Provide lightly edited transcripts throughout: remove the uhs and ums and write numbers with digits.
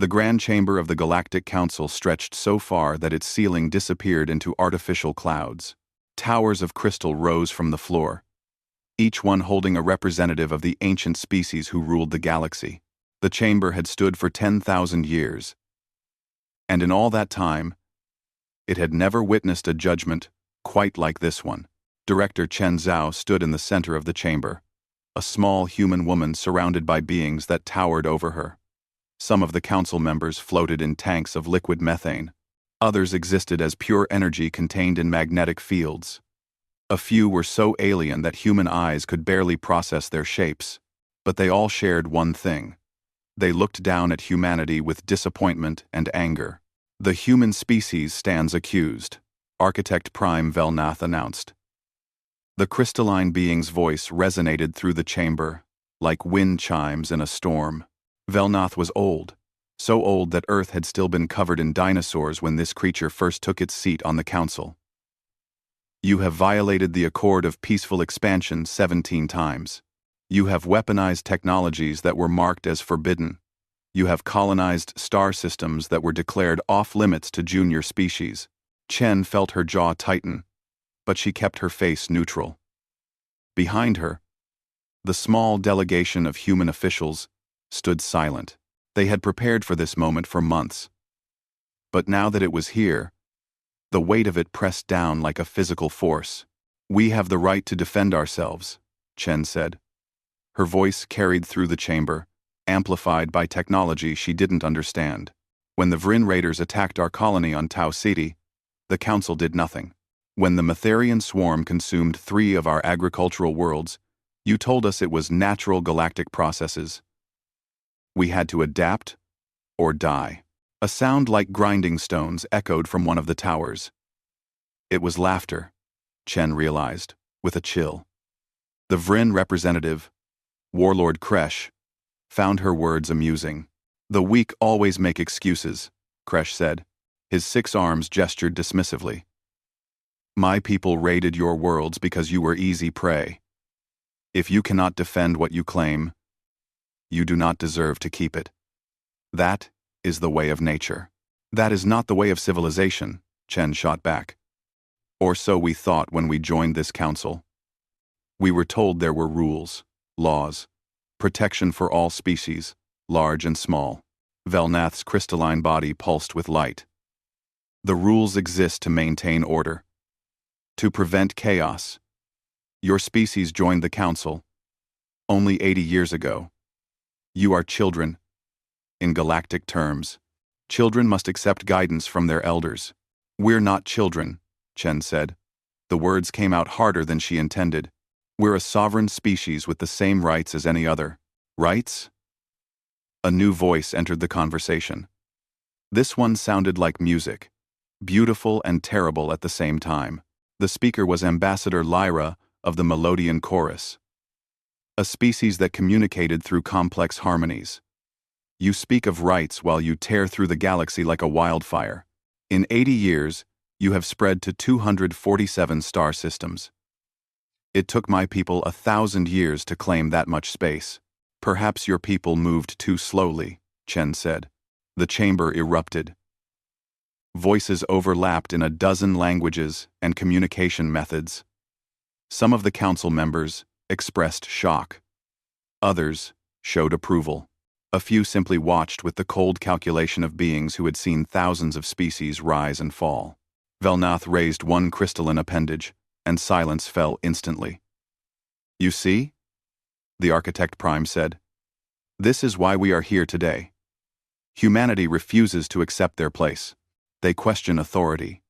The grand chamber of the Galactic Council stretched so far that its ceiling disappeared into artificial clouds. Towers of crystal rose from the floor, each one holding a representative of the ancient species who ruled the galaxy. The chamber had stood for 10,000 years, and in all that time, it had never witnessed a judgment quite like this one. Director Chen Zhao stood in the center of the chamber, a small human woman surrounded by beings that towered over her. Some of the council members floated in tanks of liquid methane. Others existed as pure energy contained in magnetic fields. A few were so alien that human eyes could barely process their shapes, but they all shared one thing. They looked down at humanity with disappointment and anger. "The human species stands accused," Architect Prime Velnath announced. The crystalline being's voice resonated through the chamber, like wind chimes in a storm. Velnath was old, so old that Earth had still been covered in dinosaurs when this creature first took its seat on the council. "You have violated the Accord of Peaceful Expansion 17 times. You have weaponized technologies that were marked as forbidden. You have colonized star systems that were declared off-limits to junior species." Chen felt her jaw tighten, but she kept her face neutral. Behind her, the small delegation of human officials stood silent. They had prepared for this moment for months. But now that it was here, the weight of it pressed down like a physical force. "We have the right to defend ourselves," Chen said. Her voice carried through the chamber, amplified by technology she didn't understand. "When the Vrin raiders attacked our colony on Tau City, the Council did nothing. When the Matharian swarm consumed 3 of our agricultural worlds, you told us it was natural galactic processes. We had to adapt or die." A sound like grinding stones echoed from one of the towers. It was laughter, Chen realized, with a chill. The Vrin representative, Warlord Kresh, found her words amusing. "The weak always make excuses," Kresh said. His 6 arms gestured dismissively. "My people raided your worlds because you were easy prey. If you cannot defend what you claim, you do not deserve to keep it. That is the way of nature." "That is not the way of civilization," Chen shot back. "Or so we thought when we joined this council. We were told there were rules, laws, protection for all species, large and small." Velnath's crystalline body pulsed with light. "The rules exist to maintain order, to prevent chaos. Your species joined the council only 80 years ago. You are children. In galactic terms, children must accept guidance from their elders." "We're not children," Chen said. The words came out harder than she intended. "We're a sovereign species with the same rights as any other." "Rights?" A new voice entered the conversation. This one sounded like music, beautiful and terrible at the same time. The speaker was Ambassador Lyra of the Melodian Chorus, a species that communicated through complex harmonies. "You speak of rights while you tear through the galaxy like a wildfire. In 80 years, you have spread to 247 star systems. It took my people 1,000 years to claim that much space. Perhaps your people moved too slowly," Chen said. The chamber erupted. Voices overlapped in a dozen languages and communication methods. Some of the council members expressed shock. Others showed approval. A few simply watched with the cold calculation of beings who had seen thousands of species rise and fall. Velnath raised one crystalline appendage, and silence fell instantly. "You see?" the Architect Prime said. "This is why we are here today. Humanity refuses to accept their place. They question authority.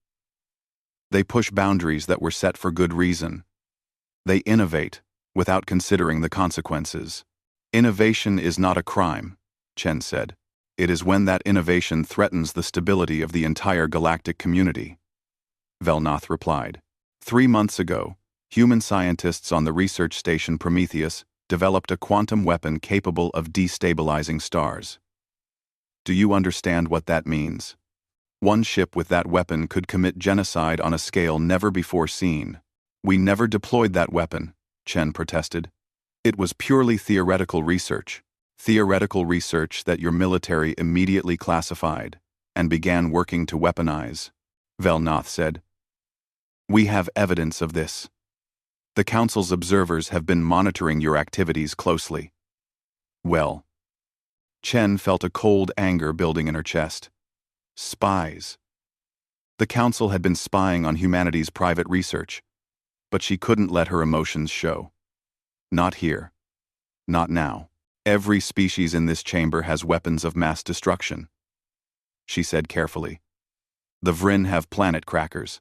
They push boundaries that were set for good reason. They innovate without considering the consequences. Innovation is not a crime," Chen said. "It is when that innovation threatens the stability of the entire galactic community." Velnath replied. 3 months ago, human scientists on the research station Prometheus developed a quantum weapon capable of destabilizing stars. Do you understand what that means? One ship with that weapon could commit genocide on a scale never before seen. "We never deployed that weapon," Chen protested. "It was purely theoretical research. Theoretical research that your military immediately classified and began working to weaponize, Velnath said. We have evidence of this. The Council's observers have been monitoring your activities closely. Well, Chen felt a cold anger building in her chest. Spies. The Council had been spying on humanity's private research, but she couldn't let her emotions show. Not here. Not now. Every species in this chamber has weapons of mass destruction, she said carefully. The Vryn have planet crackers.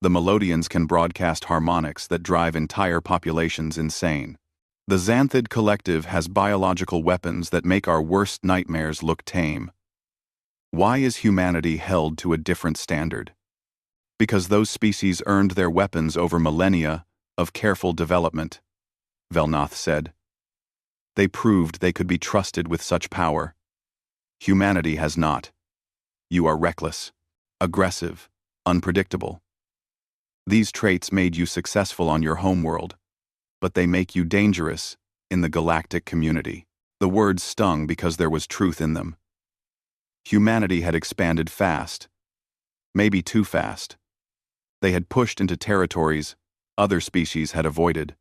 The Melodians can broadcast harmonics that drive entire populations insane. The Xanthid Collective has biological weapons that make our worst nightmares look tame. Why is humanity held to a different standard? Because those species earned their weapons over millennia of careful development, Velnath said. They proved they could be trusted with such power. Humanity has not. You are reckless, aggressive, unpredictable. These traits made you successful on your homeworld, but they make you dangerous in the galactic community. The words stung because there was truth in them. Humanity had expanded fast, maybe too fast. They had pushed into territories other species had avoided.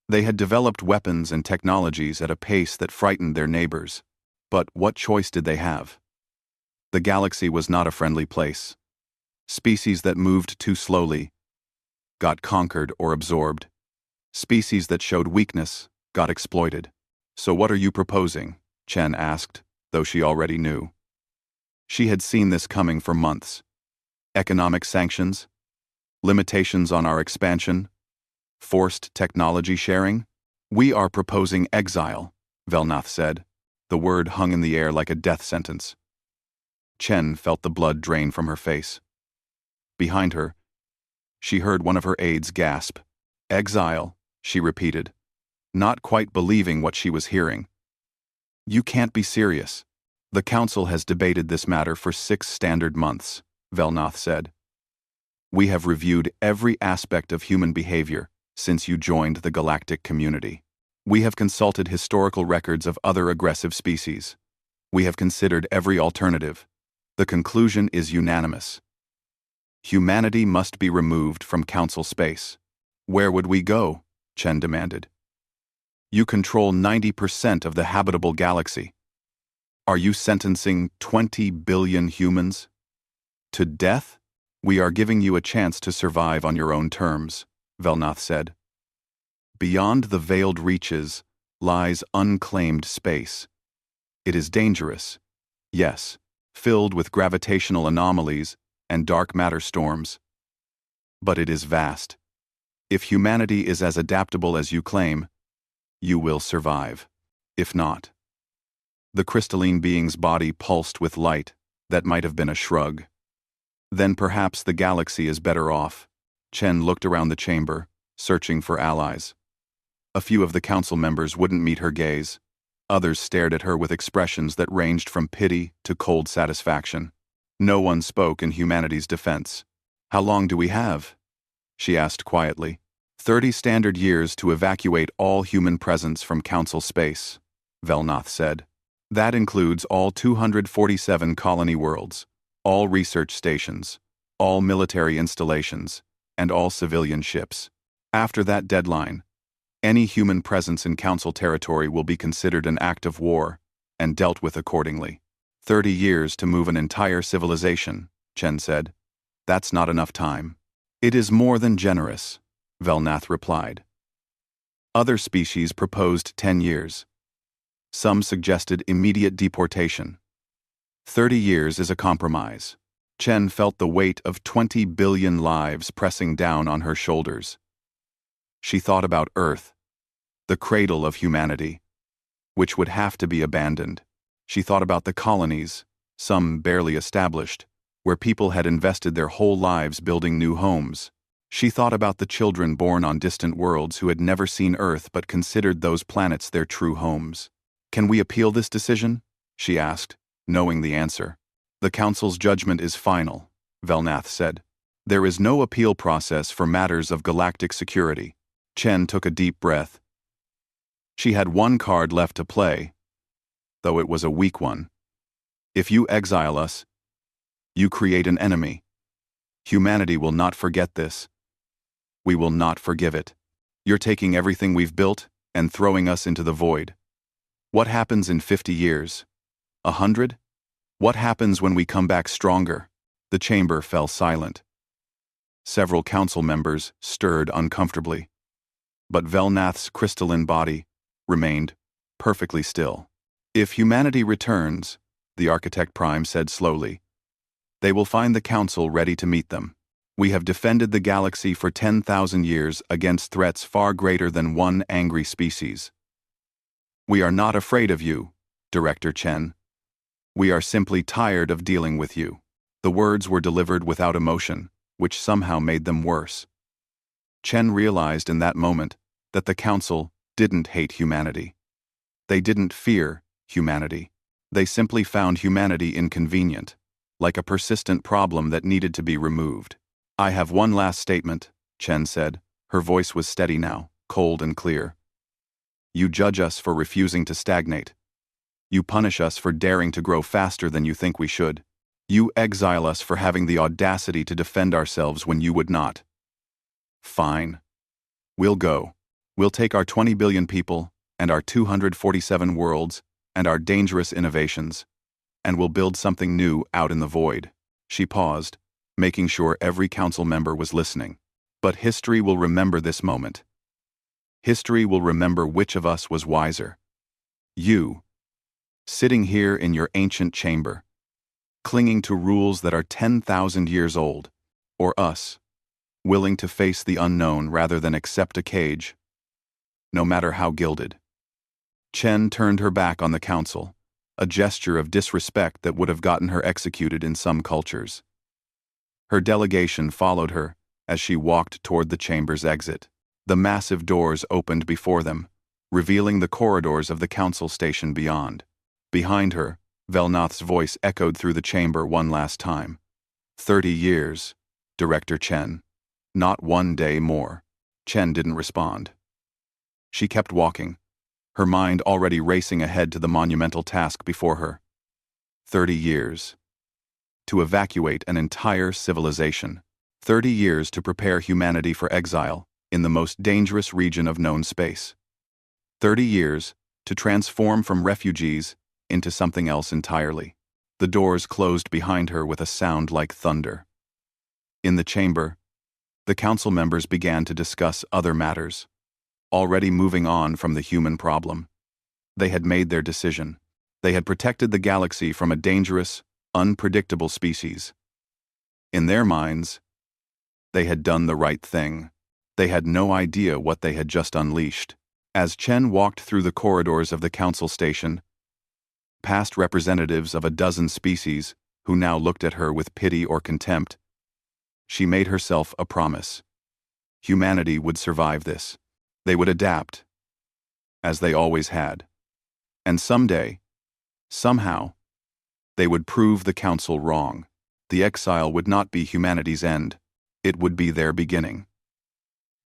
They had developed weapons and technologies at a pace that frightened their neighbors. But what choice did they have? The galaxy was not a friendly place. Species that moved too slowly got conquered or absorbed. Species that showed weakness got exploited. So what are you proposing? Chen asked, though she already knew. She had seen this coming for months. Economic sanctions? Limitations on our expansion? Forced technology sharing? We are proposing exile, Velnath said. The word hung in the air like a death sentence. Chen felt the blood drain from her face. Behind her, she heard one of her aides gasp. Exile, she repeated, not quite believing what she was hearing. You can't be serious. The Council has debated this matter for 6 standard months, Velnath said. We have reviewed every aspect of human behavior since you joined the galactic community. We have consulted historical records of other aggressive species. We have considered every alternative. The conclusion is unanimous. Humanity must be removed from Council space. Where would we go? Chen demanded. You control 90% of the habitable galaxy. Are you sentencing 20 billion humans to death? We are giving you a chance to survive on your own terms, Velnath said. Beyond the veiled reaches lies unclaimed space. It is dangerous, yes, filled with gravitational anomalies and dark matter storms. But it is vast. If humanity is as adaptable as you claim, you will survive. If not. The crystalline being's body pulsed with light that might have been a shrug. Then perhaps the galaxy is better off. Chen looked around the chamber, searching for allies. A few of the council members wouldn't meet her gaze. Others stared at her with expressions that ranged from pity to cold satisfaction. No one spoke in humanity's defense. How long do we have? She asked quietly. 30 standard years to evacuate all human presence from council space, Velnath said. That includes all 247 colony worlds, all research stations, all military installations, and all civilian ships. After that deadline, any human presence in council territory will be considered an act of war and dealt with accordingly. 30 years to move an entire civilization, Chen said. That's not enough time. It is more than generous, Velnath replied. Other species proposed 10 years. Some suggested immediate deportation. 30 years is a compromise. Chen felt the weight of 20 billion lives pressing down on her shoulders. She thought about Earth, the cradle of humanity, which would have to be abandoned. She thought about the colonies, some barely established, where people had invested their whole lives building new homes. She thought about the children born on distant worlds who had never seen Earth but considered those planets their true homes. Can we appeal this decision? She asked, knowing the answer. The Council's judgment is final, Velnath said. There is no appeal process for matters of galactic security. Chen took a deep breath. She had one card left to play, though it was a weak one. If you exile us, you create an enemy. Humanity will not forget this. We will not forgive it. You're taking everything we've built and throwing us into the void. What happens in 50 years? 100? What happens when we come back stronger? The chamber fell silent. Several council members stirred uncomfortably. But Velnath's crystalline body remained perfectly still. If humanity returns, the Architect Prime said slowly, they will find the Council ready to meet them. We have defended the galaxy for 10,000 years against threats far greater than one angry species. We are not afraid of you, Director Chen. We are simply tired of dealing with you. The words were delivered without emotion, which somehow made them worse. Chen realized in that moment that the Council didn't hate humanity. They didn't fear humanity. They simply found humanity inconvenient, like a persistent problem that needed to be removed. I have one last statement, Chen said. Her voice was steady now, cold and clear. You judge us for refusing to stagnate. You punish us for daring to grow faster than you think we should. You exile us for having the audacity to defend ourselves when you would not. Fine. We'll go. We'll take our 20 billion people, and our 247 worlds, and our dangerous innovations, and we'll build something new out in the void. She paused, making sure every council member was listening. But history will remember this moment. History will remember which of us was wiser. You, sitting here in your ancient chamber, clinging to rules that are 10,000 years old, or us, willing to face the unknown rather than accept a cage, no matter how gilded. Chen turned her back on the council, a gesture of disrespect that would have gotten her executed in some cultures. Her delegation followed her as she walked toward the chamber's exit. The massive doors opened before them, revealing the corridors of the council station beyond. Behind her, Velnath's voice echoed through the chamber one last time. 30 years, Director Chen. Not 1 day more. Chen didn't respond. She kept walking, her mind already racing ahead to the monumental task before her. 30 years. To evacuate an entire civilization. 30 years to prepare humanity for exile in the most dangerous region of known space. 30 years to transform from refugees into something else entirely. The doors closed behind her with a sound like thunder. In the chamber, the council members began to discuss other matters, already moving on from the human problem. They had made their decision. They had protected the galaxy from a dangerous, unpredictable species. In their minds, they had done the right thing. They had no idea what they had just unleashed. As Chen walked through the corridors of the council station, past representatives of a dozen species who now looked at her with pity or contempt, she made herself a promise. Humanity would survive this. They would adapt, as they always had. And someday, somehow, they would prove the council wrong. The exile would not be humanity's end. It would be their beginning.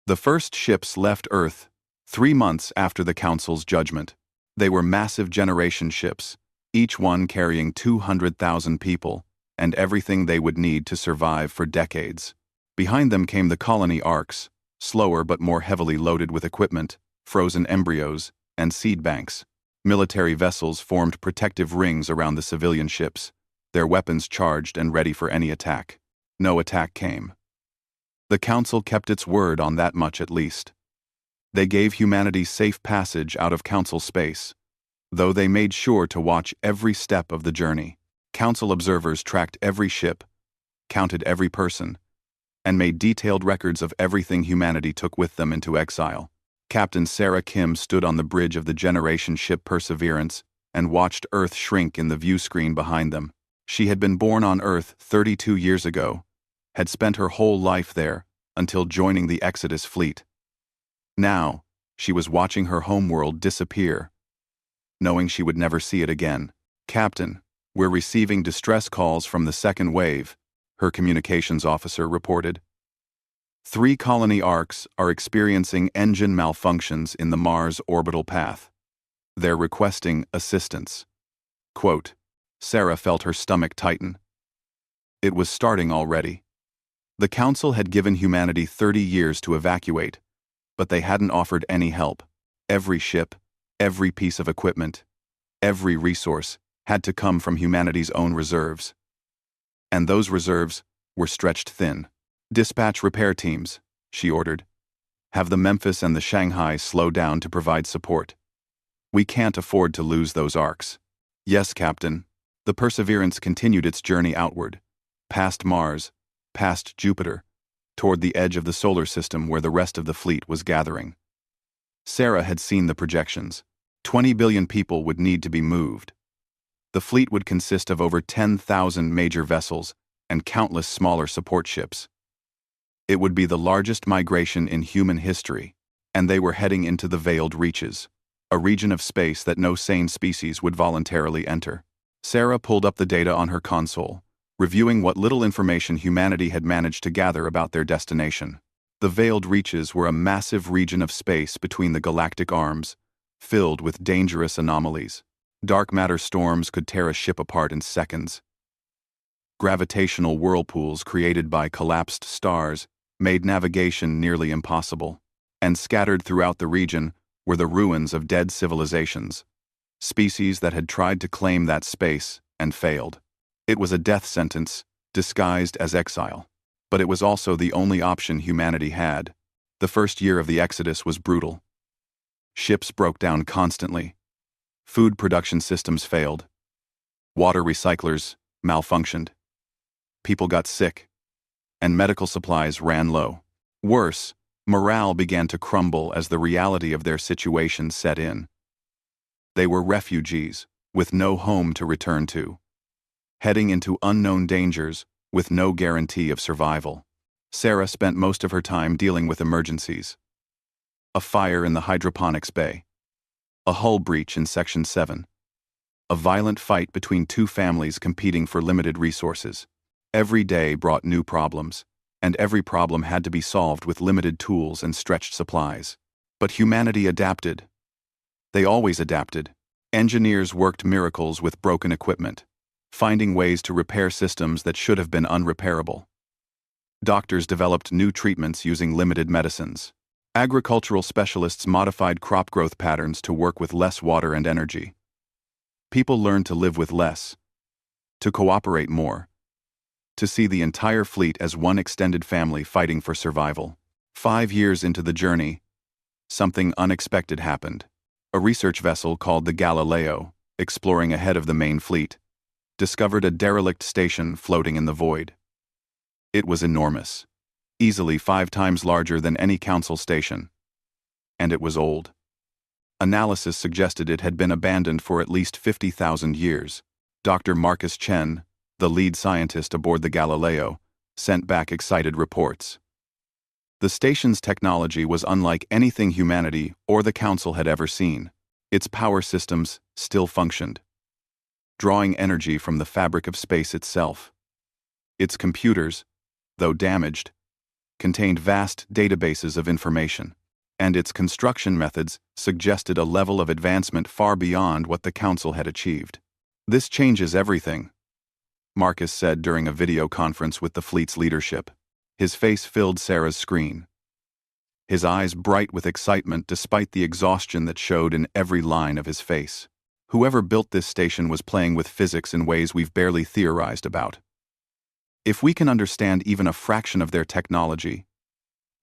The first ships left Earth 3 months after the council's judgment. They were massive generation ships, each one carrying 200,000 people and everything they would need to survive for decades. Behind them came the colony arcs, slower but more heavily loaded with equipment, frozen embryos, and seed banks. Military vessels formed protective rings around the civilian ships, their weapons charged and ready for any attack. No attack came. The Council kept its word on that much at least. They gave humanity safe passage out of Council space, though they made sure to watch every step of the journey. Council observers tracked every ship, counted every person, and made detailed records of everything humanity took with them into exile. Captain Sarah Kim stood on the bridge of the generation ship Perseverance and watched Earth shrink in the view screen behind them. She had been born on Earth 32 years ago, had spent her whole life there until joining the Exodus fleet. Now, she was watching her homeworld disappear, knowing she would never see it again. Captain, we're receiving distress calls from the second wave, her communications officer reported. 3 colony arcs are experiencing engine malfunctions in the Mars orbital path. They're requesting assistance. Quote, Sarah felt her stomach tighten. It was starting already. The Council had given humanity 30 years to evacuate, but they hadn't offered any help. Every ship, every piece of equipment, every resource had to come from humanity's own reserves. And those reserves were stretched thin. Dispatch repair teams, she ordered. Have the Memphis and the Shanghai slow down to provide support. We can't afford to lose those arcs. Yes, Captain. The Perseverance continued its journey outward, past Mars, past Jupiter, toward the edge of the solar system where the rest of the fleet was gathering. Sarah had seen the projections. 20 billion people would need to be moved. The fleet would consist of over 10,000 major vessels and countless smaller support ships. It would be the largest migration in human history, and they were heading into the veiled reaches, a region of space that no sane species would voluntarily enter. Sarah pulled up the data on her console, reviewing what little information humanity had managed to gather about their destination. The veiled reaches were a massive region of space between the galactic arms, filled with dangerous anomalies. Dark matter storms could tear a ship apart in seconds. Gravitational whirlpools created by collapsed stars made navigation nearly impossible, and scattered throughout the region were the ruins of dead civilizations, species that had tried to claim that space and failed. It was a death sentence, disguised as exile. But it was also the only option humanity had. The first year of the Exodus was brutal. Ships broke down constantly. Food production systems failed. Water recyclers malfunctioned. People got sick, and medical supplies ran low. Worse, morale began to crumble as the reality of their situation set in. They were refugees, with no home to return to, heading into unknown dangers with no guarantee of survival. Sarah spent most of her time dealing with emergencies. A fire in the hydroponics bay. A hull breach in Section 7. A violent fight between two families competing for limited resources. Every day brought new problems, and every problem had to be solved with limited tools and stretched supplies. But humanity adapted. They always adapted. Engineers worked miracles with broken equipment, finding ways to repair systems that should have been unrepairable. Doctors developed new treatments using limited medicines. Agricultural specialists modified crop growth patterns to work with less water and energy. People learned to live with less, to cooperate more, to see the entire fleet as one extended family fighting for survival. 5 years into the journey, something unexpected happened. A research vessel called the Galileo, exploring ahead of the main fleet, discovered a derelict station floating in the void. It was enormous, easily 5 times larger than any council station. And it was old. Analysis suggested it had been abandoned for at least 50,000 years. Dr. Marcus Chen, the lead scientist aboard the Galileo, sent back excited reports. The station's technology was unlike anything humanity or the Council had ever seen. Its power systems still functioned, drawing energy from the fabric of space itself. Its computers, though damaged, contained vast databases of information, and its construction methods suggested a level of advancement far beyond what the Council had achieved. This changes everything, Marcus said during a video conference with the fleet's leadership. His face filled Sarah's screen, his eyes bright with excitement despite the exhaustion that showed in every line of his face. Whoever built this station was playing with physics in ways we've barely theorized about. If we can understand even a fraction of their technology,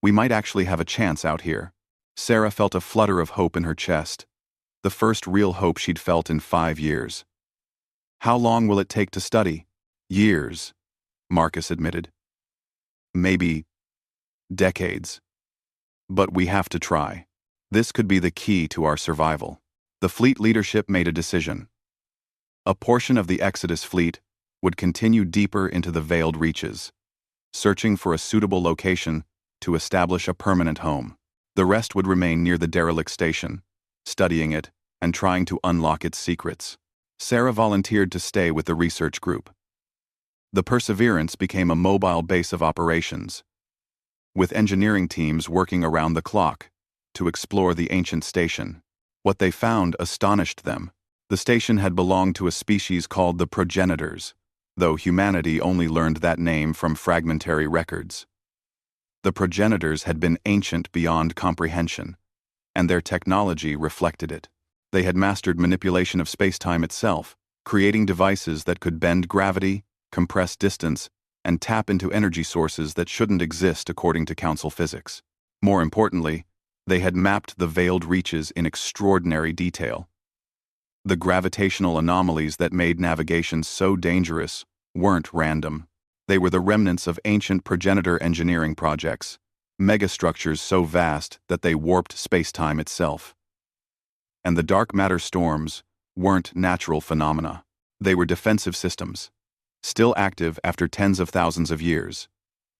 we might actually have a chance out here. Sarah felt a flutter of hope in her chest, the first real hope she'd felt in 5 years. How long will it take to study? Years, Marcus admitted. Maybe decades. But we have to try. This could be the key to our survival. The fleet leadership made a decision. A portion of the Exodus fleet would continue deeper into the veiled reaches, searching for a suitable location to establish a permanent home. The rest would remain near the derelict station, studying it and trying to unlock its secrets. Sarah volunteered to stay with the research group. The Perseverance became a mobile base of operations, with engineering teams working around the clock to explore the ancient station. What they found astonished them. The station had belonged to a species called the progenitors, though humanity only learned that name from fragmentary records. The progenitors had been ancient beyond comprehension, and their technology reflected it. They had mastered manipulation of space-time itself, creating devices that could bend gravity, compress distance, and tap into energy sources that shouldn't exist according to Council physics. More importantly, they had mapped the veiled reaches in extraordinary detail. The gravitational anomalies that made navigation so dangerous weren't random. They were the remnants of ancient progenitor engineering projects, megastructures so vast that they warped space-time itself. And the dark matter storms weren't natural phenomena. They were defensive systems, still active after tens of thousands of years,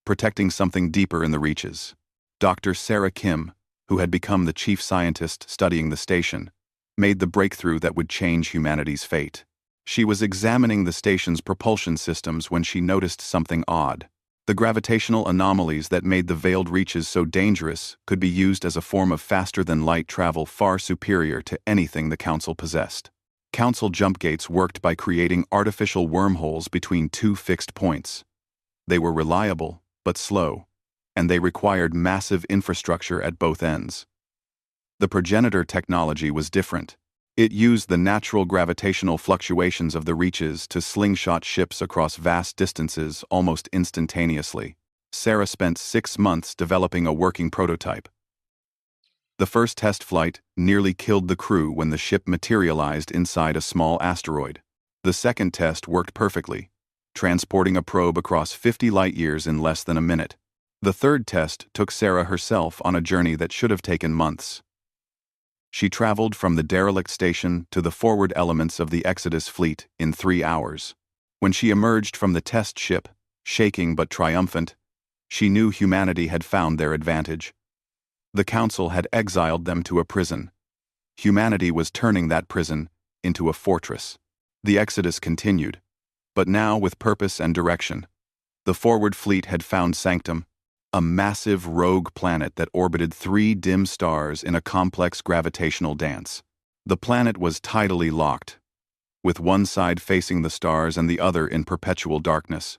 protecting something deeper in the reaches. Dr. Sarah Kim, who had become the chief scientist studying the station, made the breakthrough that would change humanity's fate. She was examining the station's propulsion systems when she noticed something odd. The gravitational anomalies that made the veiled reaches so dangerous could be used as a form of faster-than-light travel far superior to anything the Council possessed. Council jump gates worked by creating artificial wormholes between two fixed points. They were reliable, but slow, and they required massive infrastructure at both ends. The progenitor technology was different. It used the natural gravitational fluctuations of the reaches to slingshot ships across vast distances almost instantaneously. Sarah spent 6 months developing a working prototype. The first test flight nearly killed the crew when the ship materialized inside a small asteroid. The second test worked perfectly, transporting a probe across 50 light-years in less than a minute. The third test took Sarah herself on a journey that should have taken months. She traveled from the derelict station to the forward elements of the Exodus fleet in 3 hours. When she emerged from the test ship, shaking but triumphant, she knew humanity had found their advantage. The Council had exiled them to a prison. Humanity was turning that prison into a fortress. The Exodus continued, but now with purpose and direction. The forward fleet had found Sanctum, a massive rogue planet that orbited 3 dim stars in a complex gravitational dance. The planet was tidally locked, with one side facing the stars and the other in perpetual darkness.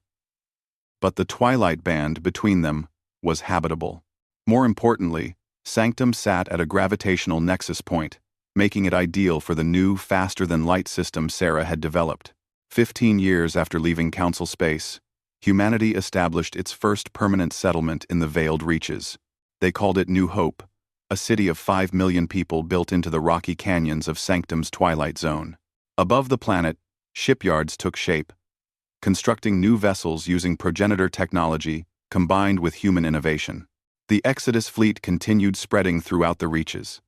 But the twilight band between them was habitable. More importantly, Sanctum sat at a gravitational nexus point, making it ideal for the new, faster-than-light system Sarah had developed. 15 years after leaving Council space, humanity established its first permanent settlement in the veiled reaches. They called it New Hope, a city of 5 million people built into the rocky canyons of Sanctum's twilight zone. Above the planet, shipyards took shape, constructing new vessels using progenitor technology combined with human innovation. The Exodus fleet continued spreading throughout the reaches.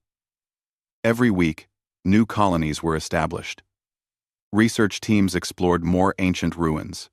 Every week, new colonies were established. Research teams explored more ancient ruins,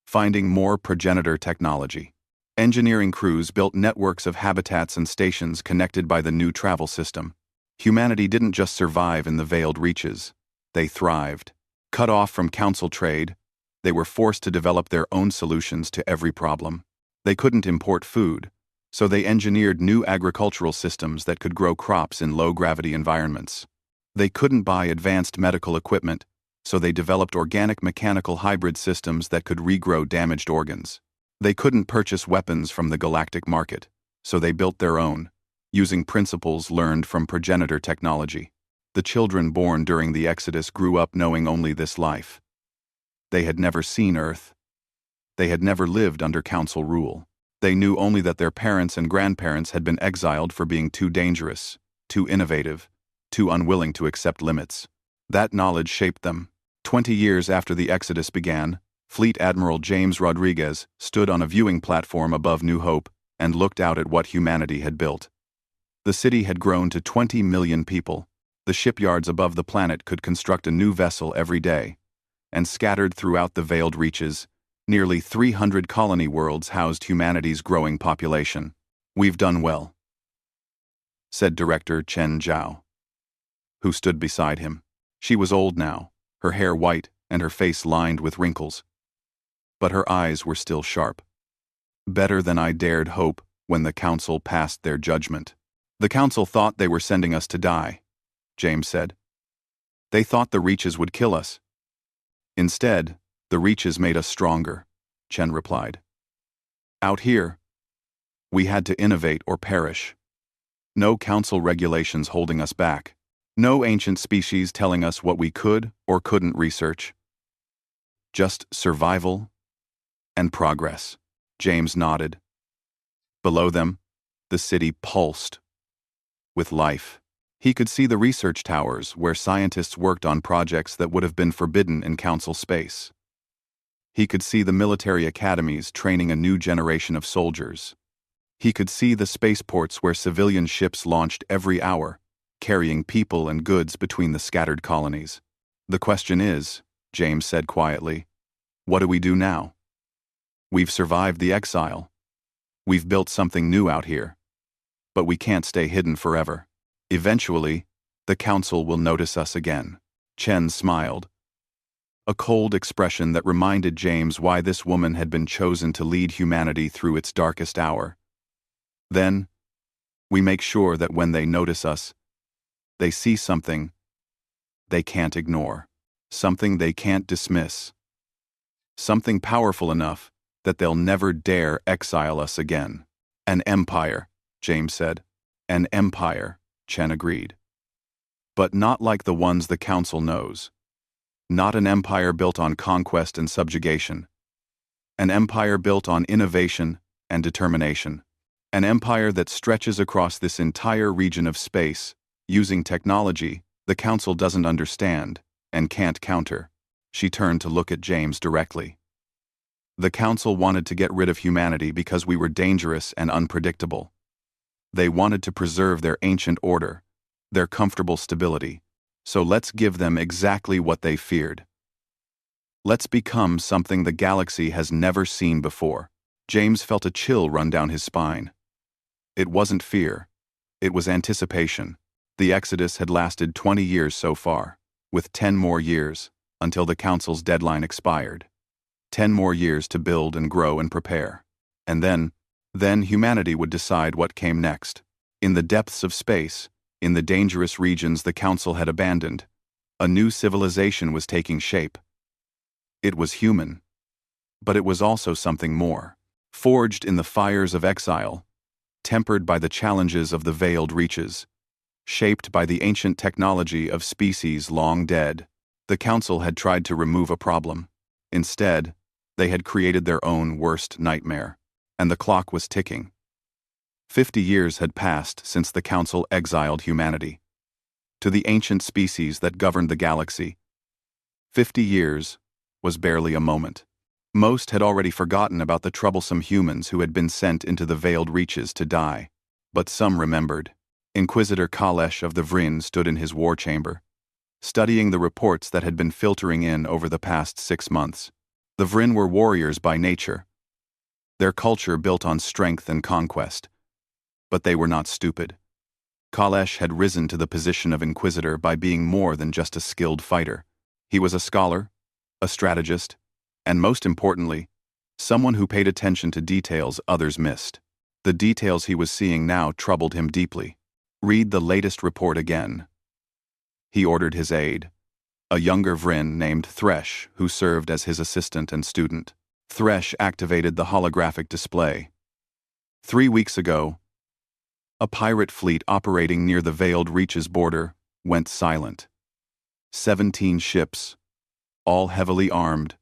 finding more progenitor technology. Engineering crews built networks of habitats and stations connected by the new travel system. Humanity didn't just survive in the veiled reaches, they thrived. Cut off from Council trade, they were forced to develop their own solutions to every problem. They couldn't import food, so they engineered new agricultural systems that could grow crops in low-gravity environments. They couldn't buy advanced medical equipment, so they developed organic mechanical hybrid systems that could regrow damaged organs. They couldn't purchase weapons from the galactic market, so they built their own, using principles learned from progenitor technology. The children born during the Exodus grew up knowing only this life. They had never seen Earth. They had never lived under Council rule. They knew only that their parents and grandparents had been exiled for being too dangerous, too innovative, too unwilling to accept limits. That knowledge shaped them. 20 years after the Exodus began, Fleet Admiral James Rodriguez stood on a viewing platform above New Hope and looked out at what humanity had built. The city had grown to 20 million people. The shipyards above the planet could construct a new vessel every day. And scattered throughout the veiled reaches, nearly 300 colony worlds housed humanity's growing population. "We've done well," said Director Chen Zhao, who stood beside him. She was old now, her hair white and her face lined with wrinkles. But her eyes were still sharp. "Better than I dared hope when the Council passed their judgment." "The Council thought they were sending us to die," James said. They thought the reaches would kill us. Instead, the reaches made us stronger, Chen replied. Out here, we had to innovate or perish. No council regulations holding us back. No ancient species telling us what we could or couldn't research. Just survival and progress. James nodded. Below them, the city pulsed with life. He could see the research towers where scientists worked on projects that would have been forbidden in council space. He could see the military academies training a new generation of soldiers. He could see the spaceports where civilian ships launched every hour, carrying people and goods between the scattered colonies. The question is, James said quietly, what do we do now? We've survived the exile. We've built something new out here. But we can't stay hidden forever. Eventually, the council will notice us again. Chen smiled. A cold expression that reminded James why this woman had been chosen to lead humanity through its darkest hour. Then, we make sure that when they notice us, they see something they can't ignore, something they can't dismiss, something powerful enough that they'll never dare exile us again. An empire, James said. An empire, Chen agreed. But not like the ones the council knows. Not an empire built on conquest and subjugation. An empire built on innovation and determination. An empire that stretches across this entire region of space, using technology the council doesn't understand and can't counter. She turned to look at James directly. The council wanted to get rid of humanity because we were dangerous and unpredictable. They wanted to preserve their ancient order, their comfortable stability. So let's give them exactly what they feared. Let's become something the galaxy has never seen before. James felt a chill run down his spine. It wasn't fear. It was anticipation. The Exodus had lasted 20 years so far, with 10 more years, until the Council's deadline expired. 10 more years to build and grow and prepare. And then humanity would decide what came next. In the depths of space, in the dangerous regions the Council had abandoned, a new civilization was taking shape. It was human. But it was also something more. Forged in the fires of exile, tempered by the challenges of the veiled reaches, shaped by the ancient technology of species long dead, the Council had tried to remove a problem. Instead, they had created their own worst nightmare, and the clock was ticking. 50 years had passed since the Council exiled humanity. To the ancient species that governed the galaxy, 50 years was barely a moment. Most had already forgotten about the troublesome humans who had been sent into the veiled reaches to die. But some remembered. Inquisitor Kalesh of the Vryn stood in his war chamber, studying the reports that had been filtering in over the past 6 months. The Vryn were warriors by nature. Their culture built on strength and conquest. But they were not stupid. Kalesh had risen to the position of Inquisitor by being more than just a skilled fighter. He was a scholar, a strategist, and most importantly, someone who paid attention to details others missed. The details he was seeing now troubled him deeply. Read the latest report again. He ordered his aide, a younger Vryn named Thresh, who served as his assistant and student. Thresh activated the holographic display. 3 weeks ago, a pirate fleet operating near the Veiled Reaches border went silent. 17 ships, all heavily armed,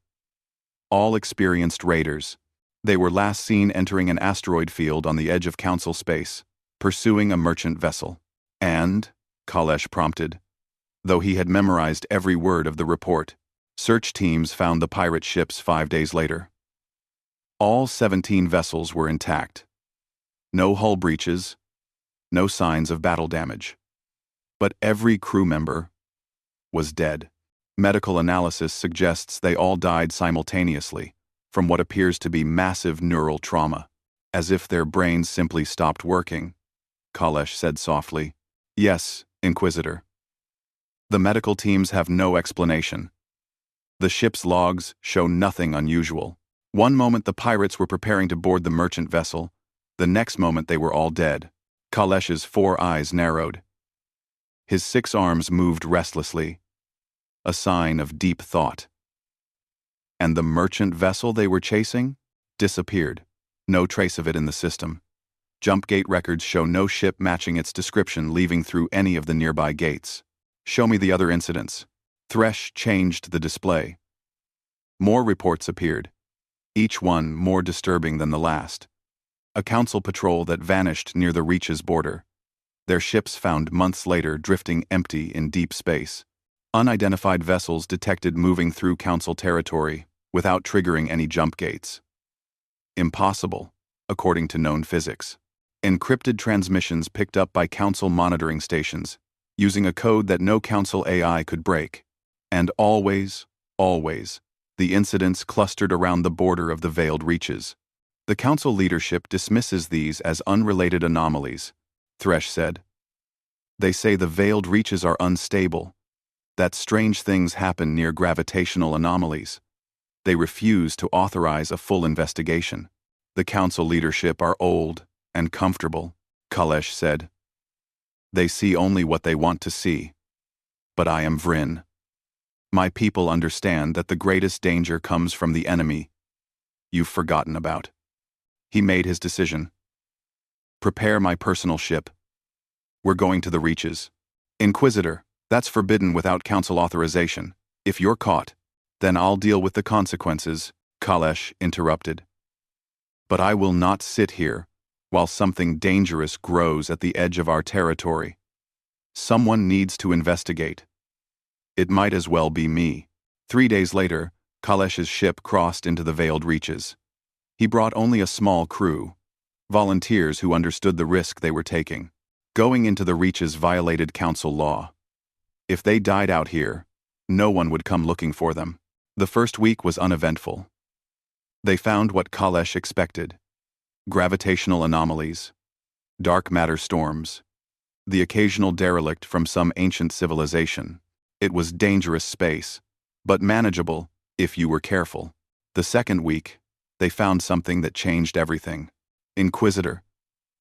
all experienced raiders. They were last seen entering an asteroid field on the edge of Council space, pursuing a merchant vessel. And, Kalesh prompted, though he had memorized every word of the report, search teams found the pirate ships 5 days later. All 17 vessels were intact. No hull breaches, no signs of battle damage. But every crew member was dead. Medical analysis suggests they all died simultaneously, from what appears to be massive neural trauma, as if their brains simply stopped working. Kalesh said softly, "Yes, Inquisitor. The medical teams have no explanation. The ship's logs show nothing unusual. One moment the pirates were preparing to board the merchant vessel, the next moment they were all dead." Kalesh's 4 eyes narrowed. His 6 arms moved restlessly, a sign of deep thought. And the merchant vessel they were chasing? Disappeared. No trace of it in the system. Jumpgate records show no ship matching its description leaving through any of the nearby gates. Show me the other incidents. Thresh changed the display. More reports appeared, each one more disturbing than the last. A council patrol that vanished near the Reach's border. Their ships found months later drifting empty in deep space. Unidentified vessels detected moving through council territory without triggering any jump gates. Impossible, according to known physics. Encrypted transmissions picked up by council monitoring stations, using a code that no council AI could break. And always, the incidents clustered around the border of the Veiled Reaches. The council leadership dismisses these as unrelated anomalies, Thresh said. They say the Veiled Reaches are unstable, that strange things happen near gravitational anomalies. They refuse to authorize a full investigation. The council leadership are old and comfortable, Kalesh said. They see only what they want to see. But I am Vryn. My people understand that the greatest danger comes from the enemy you've forgotten about. He made his decision. Prepare my personal ship. We're going to the Reaches. Inquisitor, that's forbidden without council authorization. If you're caught, then I'll deal with the consequences, Kalesh interrupted. But I will not sit here while something dangerous grows at the edge of our territory. Someone needs to investigate. It might as well be me. 3 days later, Kalesh's ship crossed into the Veiled Reaches. He brought only a small crew, volunteers who understood the risk they were taking. Going into the Reaches violated council law. If they died out here, no one would come looking for them. The first week was uneventful. They found what Kalesh expected: gravitational anomalies, dark matter storms, the occasional derelict from some ancient civilization. It was dangerous space, but manageable if you were careful. The second week, they found something that changed everything. Inquisitor,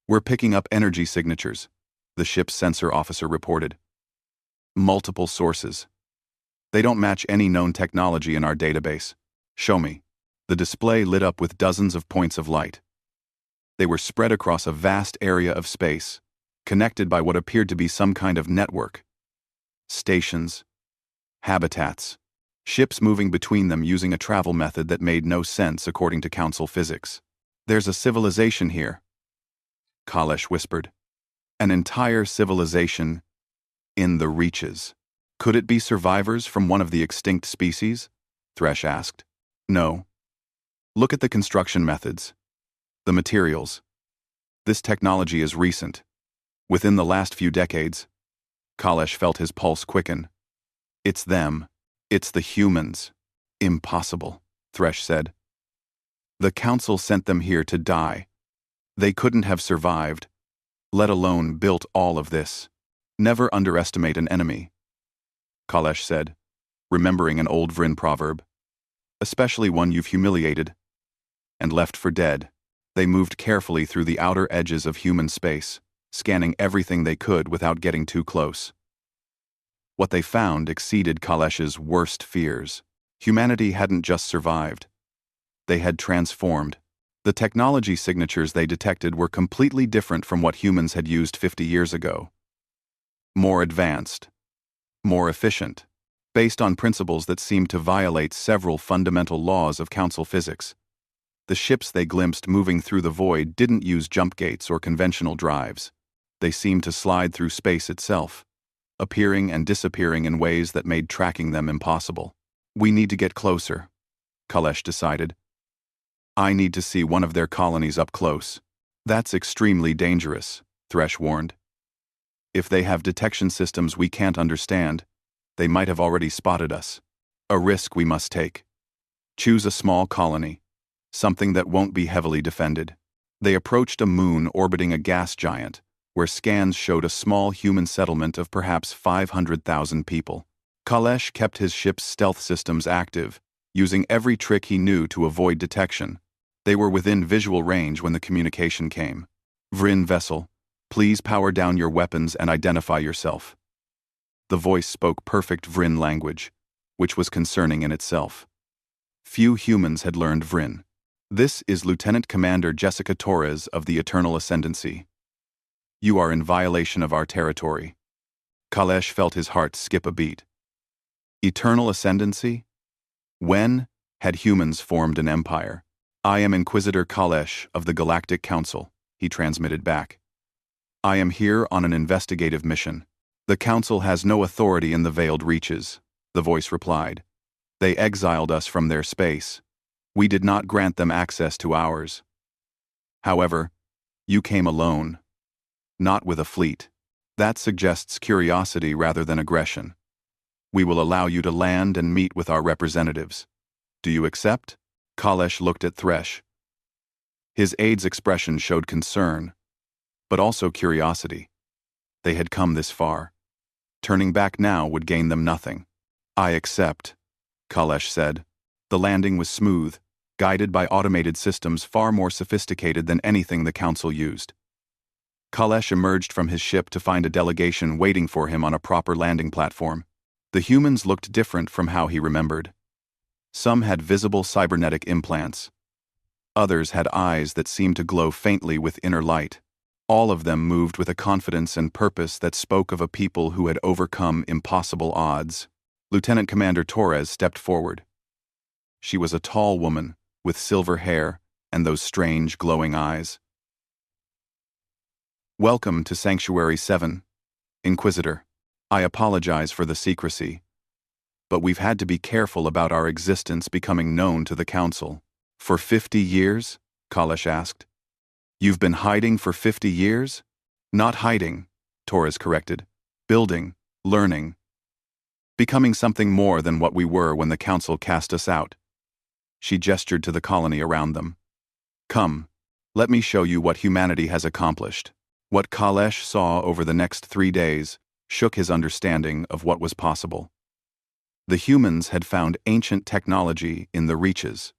we're picking up energy signatures, the ship's sensor officer reported. Multiple sources. They don't match any known technology in our database. Show me. The display lit up with dozens of points of light. They were spread across a vast area of space, connected by what appeared to be some kind of network. Stations, habitats, ships moving between them using a travel method that made no sense according to council physics. There's a civilization here, Kalesh whispered. An entire civilization in the Reaches. Could it be survivors from one of the extinct species? Thresh asked. No. Look at the construction methods. The materials. This technology is recent. Within the last few decades, Kalesh felt his pulse quicken. It's them. It's the humans. Impossible, Thresh said. The council sent them here to die. They couldn't have survived, let alone built all of this. Never underestimate an enemy, Kalesh said, remembering an old Vryn proverb. Especially one you've humiliated and left for dead. They moved carefully through the outer edges of human space, scanning everything they could without getting too close. What they found exceeded Kalesh's worst fears. Humanity hadn't just survived. They had transformed. The technology signatures they detected were completely different from what humans had used 50 years ago. More advanced, more efficient, based on principles that seemed to violate several fundamental laws of council physics. The ships they glimpsed moving through the void didn't use jump gates or conventional drives. They seemed to slide through space itself, appearing and disappearing in ways that made tracking them impossible. We need to get closer, Kalesh decided. I need to see one of their colonies up close. That's extremely dangerous, Thresh warned. If they have detection systems we can't understand, they might have already spotted us. A risk we must take. Choose a small colony, something that won't be heavily defended. They approached a moon orbiting a gas giant, where scans showed a small human settlement of perhaps 500,000 people. Kalesh kept his ship's stealth systems active, using every trick he knew to avoid detection. They were within visual range when the communication came. Vryn vessel, please power down your weapons and identify yourself. The voice spoke perfect Vryn language. which was concerning in itself. Few humans had learned Vrin. This is Lieutenant Commander Jessica Torres of the Eternal Ascendancy. You are in violation of our territory. Kalesh felt his heart skip a beat. Eternal Ascendancy? When had humans formed an empire? I am Inquisitor Kalesh of the Galactic Council, he transmitted back. I am here on an investigative mission. The Council has no authority in the Veiled Reaches, the voice replied. They exiled us from their space. We did not grant them access to ours. However, you came alone. Not with a fleet. That suggests curiosity rather than aggression. We will allow you to land and meet with our representatives. Do you accept? Kalesh looked at Thresh. His aide's expression showed concern, but also curiosity. They had come this far. Turning back now would gain them nothing. I accept, Kalesh said. The landing was smooth, guided by automated systems far more sophisticated than anything the Council used. Kalesh emerged from his ship to find a delegation waiting for him on a proper landing platform. The humans looked different from how he remembered. Some had visible cybernetic implants. Others had eyes that seemed to glow faintly with inner light. All of them moved with a confidence and purpose that spoke of a people who had overcome impossible odds. Lieutenant Commander Torres stepped forward. She was a tall woman, with silver hair and those strange glowing eyes. Welcome to Sanctuary 7, Inquisitor. I apologize for the secrecy, but we've had to be careful about our existence becoming known to the Council. For 50 years? Kalesh asked. You've been hiding for 50 years? Not hiding, Torres corrected. Building, learning. Becoming something more than what we were when the Council cast us out. She gestured to the colony around them. Come, let me show you what humanity has accomplished. What Kalesh saw over the next 3 days shook his understanding of what was possible. The humans had found ancient technology in the Reaches.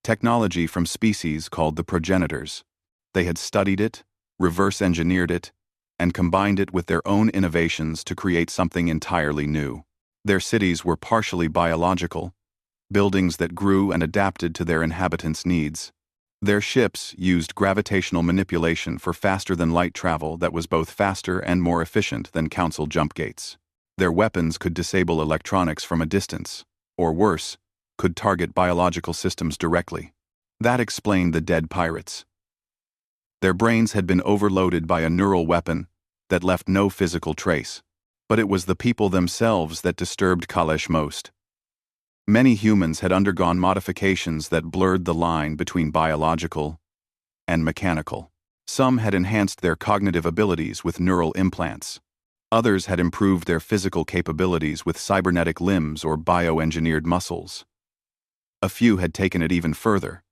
Technology from species called the progenitors. They had studied it, reverse-engineered it, and combined it with their own innovations to create something entirely new. Their cities were partially biological, buildings that grew and adapted to their inhabitants' needs. Their ships used gravitational manipulation for faster-than-light travel that was both faster and more efficient than Council jump gates. Their weapons could disable electronics from a distance, or worse, could target biological systems directly. That explained the dead pirates. Their brains had been overloaded by a neural weapon that left no physical trace, but it was the people themselves that disturbed Kalesh most. Many humans had undergone modifications that blurred the line between biological and mechanical. Some had enhanced their cognitive abilities with neural implants. Others had improved their physical capabilities with cybernetic limbs or bioengineered muscles. A few had taken it even further,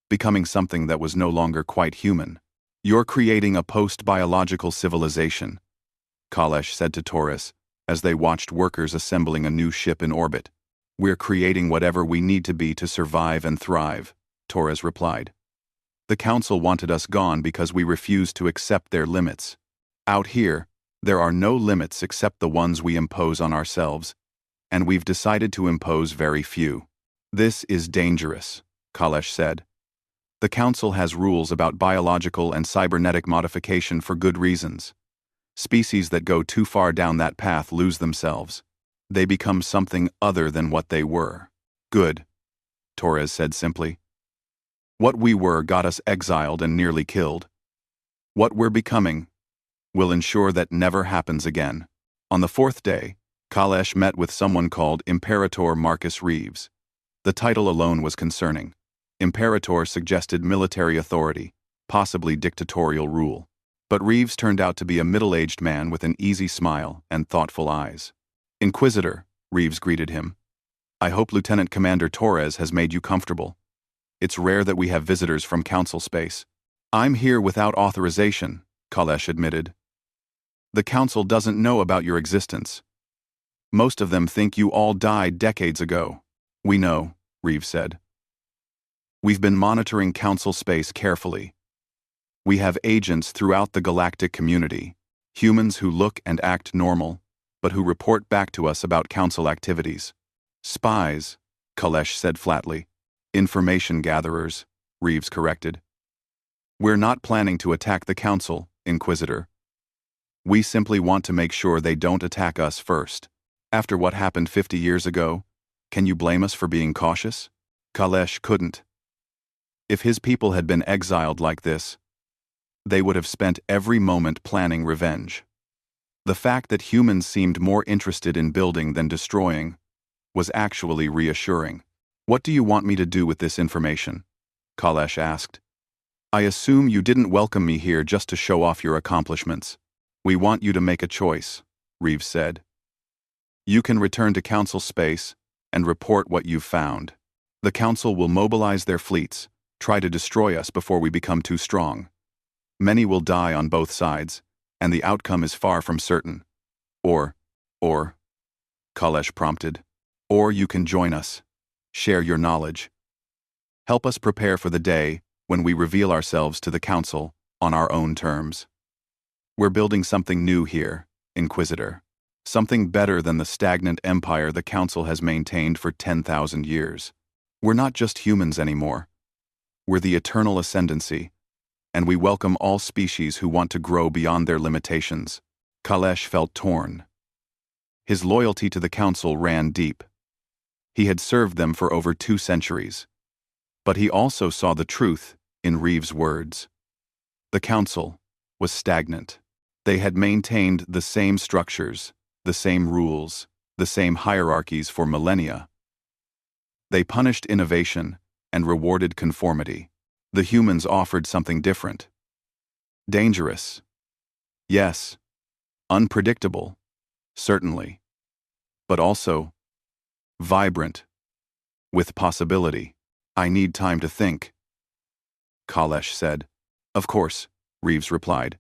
becoming something that was no longer quite human. You're creating a post-biological civilization, Kalesh said to Torres as they watched workers assembling a new ship in orbit. We're creating whatever we need to be to survive and thrive, Torres replied. The Council wanted us gone because we refused to accept their limits. Out here, there are no limits except the ones we impose on ourselves, and we've decided to impose very few. This is dangerous, Kalesh said. The Council has rules about biological and cybernetic modification for good reasons. Species that go too far down that path lose themselves. They become something other than what they were. Good, Torres said simply. What we were got us exiled and nearly killed. What we're becoming will ensure that never happens again. On the 4th day, Kalesh met with someone called Imperator Marcus Reeves. The title alone was concerning. Imperator suggested military authority, possibly dictatorial rule. But Reeves turned out to be a middle-aged man with an easy smile and thoughtful eyes. Inquisitor, Reeves greeted him. I hope Lieutenant Commander Torres has made you comfortable. It's rare that we have visitors from Council space. I'm here without authorization, Kalesh admitted. The Council doesn't know about your existence. Most of them think you all died decades ago. We know, Reeves said. We've been monitoring Council space carefully. We have agents throughout the galactic community, humans who look and act normal, but who report back to us about Council activities. Spies, Kalesh said flatly. Information gatherers, Reeves corrected. We're not planning to attack the Council, Inquisitor. We simply want to make sure they don't attack us first. After what happened 50 years ago, can you blame us for being cautious? Kalesh couldn't. If his people had been exiled like this, they would have spent every moment planning revenge. The fact that humans seemed more interested in building than destroying was actually reassuring. What do you want me to do with this information? Kalesh asked. I assume you didn't welcome me here just to show off your accomplishments. We want you to make a choice, Reeves said. You can return to Council space and report what you've found. The Council will mobilize their fleets, try to destroy us before we become too strong. Many will die on both sides, and the outcome is far from certain. Or, Kalesh prompted. Or you can join us. Share your knowledge. Help us prepare for the day when we reveal ourselves to the Council on our own terms. We're building something new here, Inquisitor. Something better than the stagnant empire the Council has maintained for 10,000 years. We're not just humans anymore. We're the eternal ascendancy, and we welcome all species who want to grow beyond their limitations. Kalesh felt torn. His loyalty to the Council ran deep. He had served them for over 2 centuries. But he also saw the truth in Reeves' words. The Council was stagnant. They had maintained the same structures, the same rules, the same hierarchies for millennia. They punished innovation and rewarded conformity. The humans offered something different. Dangerous. Yes. Unpredictable. Certainly. But also vibrant. With possibility. I need time to think, Kalesh said. Of course, Reeves replied.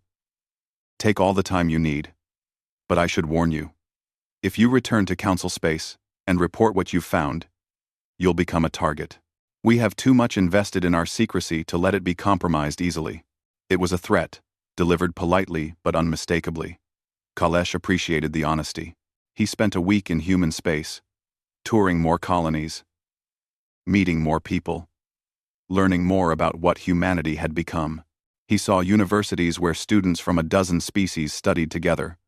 Take all the time you need. But I should warn you. If you return to Council space and report what you've found, you'll become a target. We have too much invested in our secrecy to let it be compromised easily. It was a threat, delivered politely but unmistakably. Kalesh appreciated the honesty. He spent a week in human space, touring more colonies, meeting more people, learning more about what humanity had become. He saw universities where students from a dozen species studied together,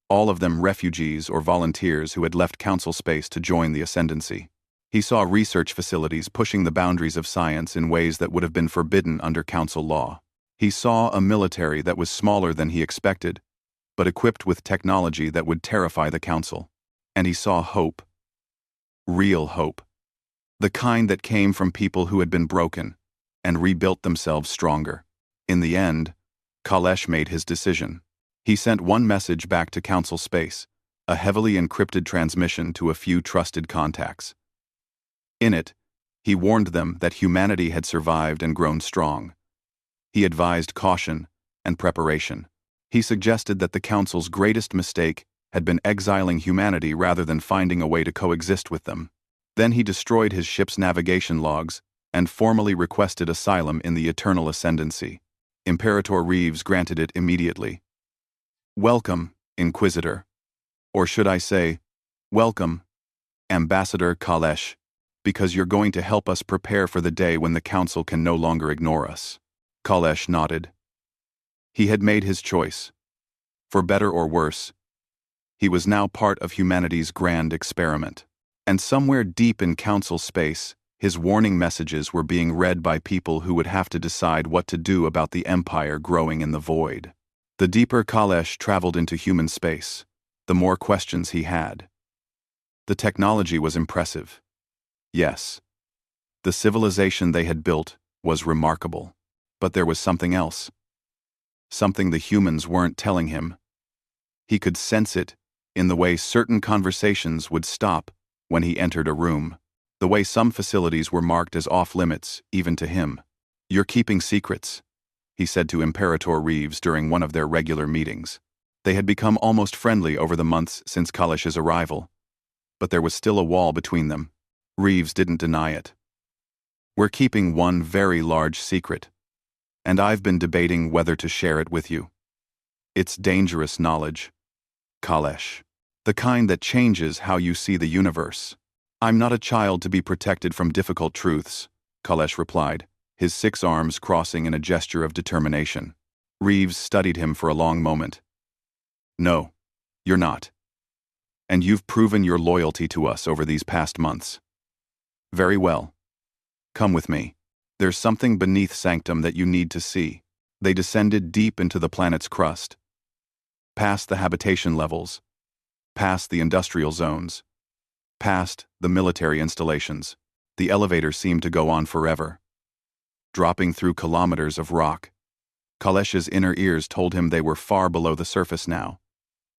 all of them refugees or volunteers who had left Council space to join the Ascendancy. He saw research facilities pushing the boundaries of science in ways that would have been forbidden under Council law. He saw a military that was smaller than he expected, but equipped with technology that would terrify the Council. And he saw hope. Real hope. The kind that came from people who had been broken and rebuilt themselves stronger. In the end, Kalesh made his decision. He sent one message back to Council space, a heavily encrypted transmission to a few trusted contacts. In it, he warned them that humanity had survived and grown strong. He advised caution and preparation. He suggested that the Council's greatest mistake had been exiling humanity rather than finding a way to coexist with them. Then he destroyed his ship's navigation logs and formally requested asylum in the Eternal Ascendancy. Imperator Reeves granted it immediately. Welcome, Inquisitor. Or should I say, welcome, Ambassador Kalesh, because you're going to help us prepare for the day when the Council can no longer ignore us. Kalesh nodded. He had made his choice. For better or worse, he was now part of humanity's grand experiment. And somewhere deep in Council space, his warning messages were being read by people who would have to decide what to do about the empire growing in the void. The deeper Kalesh traveled into human space, the more questions he had. The technology was impressive. Yes. The civilization they had built was remarkable. But there was something else. Something the humans weren't telling him. He could sense it in the way certain conversations would stop when he entered a room, the way some facilities were marked as off-limits, even to him. You're keeping secrets, he said to Imperator Reeves during one of their regular meetings. They had become almost friendly over the months since Kalesh's arrival, but there was still a wall between them. Reeves didn't deny it. We're keeping one very large secret, and I've been debating whether to share it with you. It's dangerous knowledge, Kalesh. The kind that changes how you see the universe. I'm not a child to be protected from difficult truths, Kalesh replied, his 6 arms crossing in a gesture of determination. Reeves studied him for a long moment. No, you're not. And you've proven your loyalty to us over these past months. Very well. Come with me. There's something beneath Sanctum that you need to see. They descended deep into the planet's crust. Past the habitation levels. Past the industrial zones. Past the military installations. The elevator seemed to go on forever, dropping through kilometers of rock. Kalesh's inner ears told him they were far below the surface now,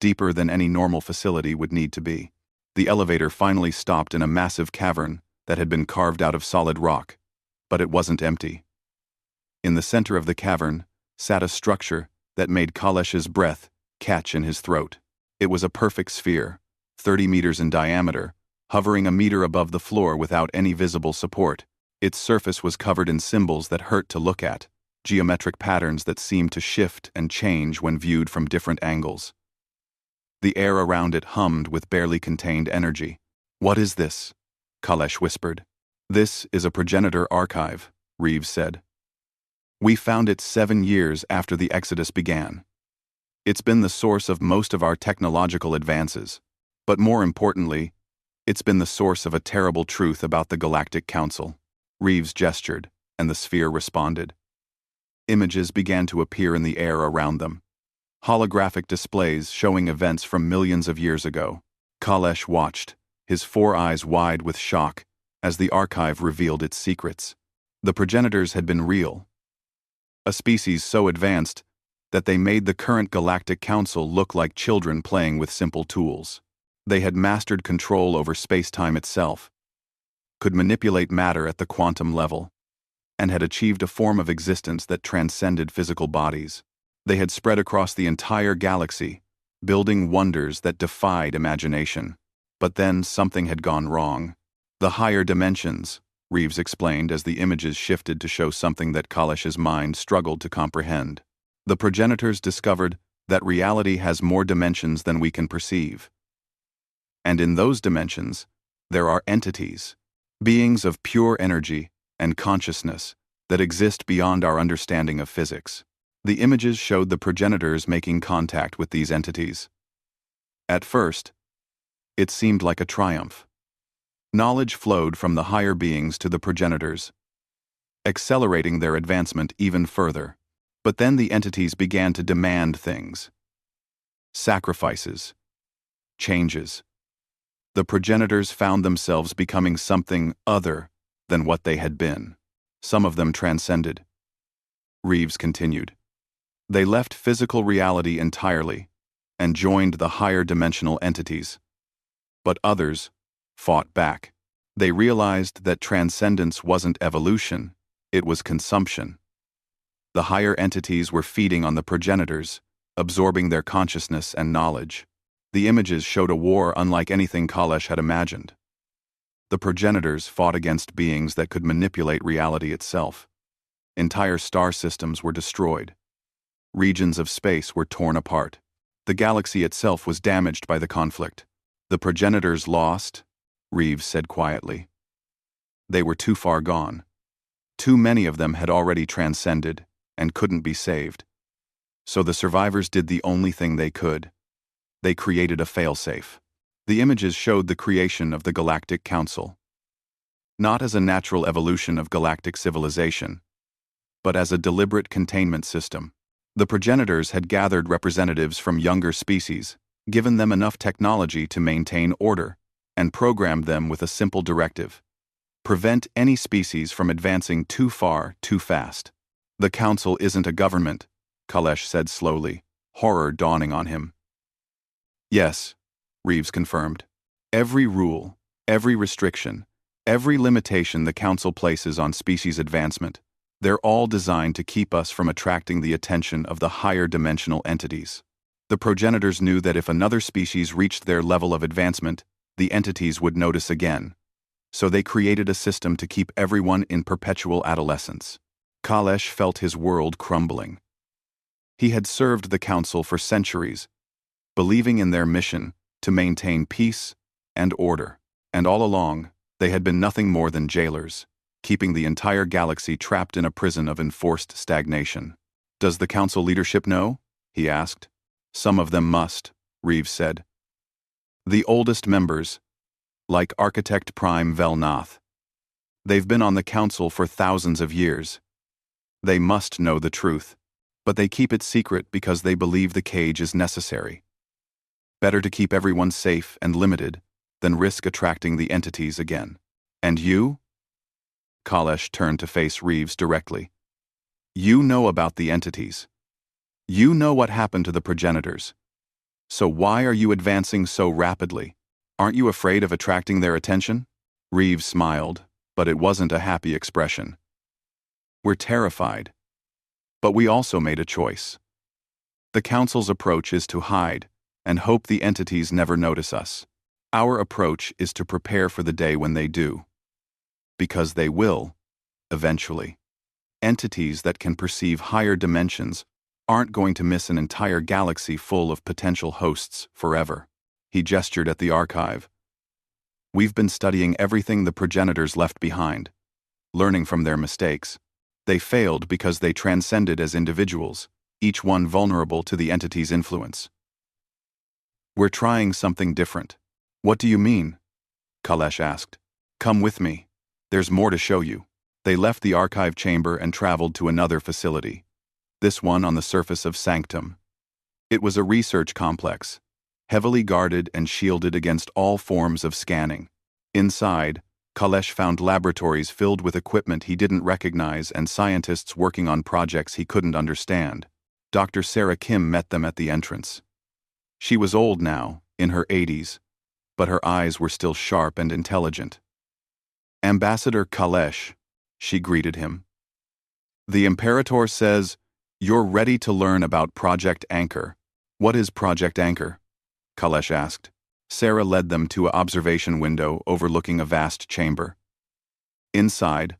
deeper than any normal facility would need to be. The elevator finally stopped in a massive cavern that had been carved out of solid rock, but it wasn't empty. In the center of the cavern sat a structure that made Kalesh's breath catch in his throat. It was a perfect sphere, 30 meters in diameter, hovering a meter above the floor without any visible support. Its surface was covered in symbols that hurt to look at, geometric patterns that seemed to shift and change when viewed from different angles. The air around it hummed with barely contained energy. What is this? Kalesh whispered. This is a progenitor archive, Reeves said. We found it 7 years after the Exodus began. It's been the source of most of our technological advances, but more importantly, it's been the source of a terrible truth about the Galactic Council. Reeves gestured, and the sphere responded. Images began to appear in the air around them. Holographic displays showing events from millions of years ago. Kalesh watched, his 4 eyes wide with shock, as the archive revealed its secrets. The progenitors had been real. A species so advanced that they made the current Galactic Council look like children playing with simple tools. They had mastered control over space-time itself, could manipulate matter at the quantum level, and had achieved a form of existence that transcended physical bodies. They had spread across the entire galaxy, building wonders that defied imagination. But then something had gone wrong. The higher dimensions, Reeves explained as the images shifted to show something that Kalesh's mind struggled to comprehend. The progenitors discovered that reality has more dimensions than we can perceive. And in those dimensions, there are entities, beings of pure energy and consciousness that exist beyond our understanding of physics. The images showed the progenitors making contact with these entities. At first, it seemed like a triumph. Knowledge flowed from the higher beings to the progenitors, accelerating their advancement even further. But then the entities began to demand things. Sacrifices. Changes. The progenitors found themselves becoming something other than what they had been. Some of them transcended. Reeves continued. They left physical reality entirely and joined the higher dimensional entities. But others fought back. They realized that transcendence wasn't evolution, it was consumption. The higher entities were feeding on the progenitors, absorbing their consciousness and knowledge. The images showed a war unlike anything Kalesh had imagined. The progenitors fought against beings that could manipulate reality itself. Entire star systems were destroyed. Regions of space were torn apart. The galaxy itself was damaged by the conflict. The progenitors lost, Reeves said quietly. They were too far gone. Too many of them had already transcended and couldn't be saved. So the survivors did the only thing they could. They created a failsafe. The images showed the creation of the Galactic Council. Not as a natural evolution of galactic civilization, but as a deliberate containment system. The progenitors had gathered representatives from younger species, given them enough technology to maintain order, and programmed them with a simple directive: prevent any species from advancing too far, too fast. The Council isn't a government, Kalesh said slowly, horror dawning on him. Yes, Reeves confirmed. Every rule, every restriction, every limitation the Council places on species advancement, they're all designed to keep us from attracting the attention of the higher dimensional entities. The progenitors knew that if another species reached their level of advancement, the entities would notice again. So they created a system to keep everyone in perpetual adolescence. Kalesh felt his world crumbling. He had served the Council for centuries, believing in their mission to maintain peace and order. And all along, They had been nothing more than jailers, keeping the entire galaxy trapped in a prison of enforced stagnation. "Does the council leadership know?" he asked. "Some of them must," Reeves said. "The oldest members, like Architect Prime Velnath. They've been on the council for thousands of years. They must know the truth, but they keep it secret because they believe the cage is necessary. Better to keep everyone safe and limited than risk attracting the entities again. And you?" Kalesh turned to face Reeves directly. "You know about the entities. You know what happened to the progenitors. So why are you advancing so rapidly? Aren't you afraid of attracting their attention?" Reeves smiled, but it wasn't a happy expression. "We're terrified. But we also made a choice. The Council's approach is to hide and hope the entities never notice us. Our approach is to prepare for the day when they do. Because they will, eventually. Entities that can perceive higher dimensions aren't going to miss an entire galaxy full of potential hosts forever." He gestured at the archive. "We've been studying everything the progenitors left behind, learning from their mistakes. They failed because they transcended as individuals, each one vulnerable to the entity's influence. We're trying something different." "What do you mean?" Kalesh asked. "Come with me. There's more to show you." They left the archive chamber and traveled to another facility, this one on the surface of Sanctum. It was a research complex, heavily guarded and shielded against all forms of scanning. Inside, Kalesh found laboratories filled with equipment he didn't recognize and scientists working on projects he couldn't understand. Dr. Sarah Kim met them at the entrance. She was old now, in her 80s, but her eyes were still sharp and intelligent. "Ambassador Kalesh," she greeted him. "The Imperator says, you're ready to learn about Project Anchor." "What is Project Anchor?" Kalesh asked. Sarah led them to an observation window overlooking a vast chamber. Inside,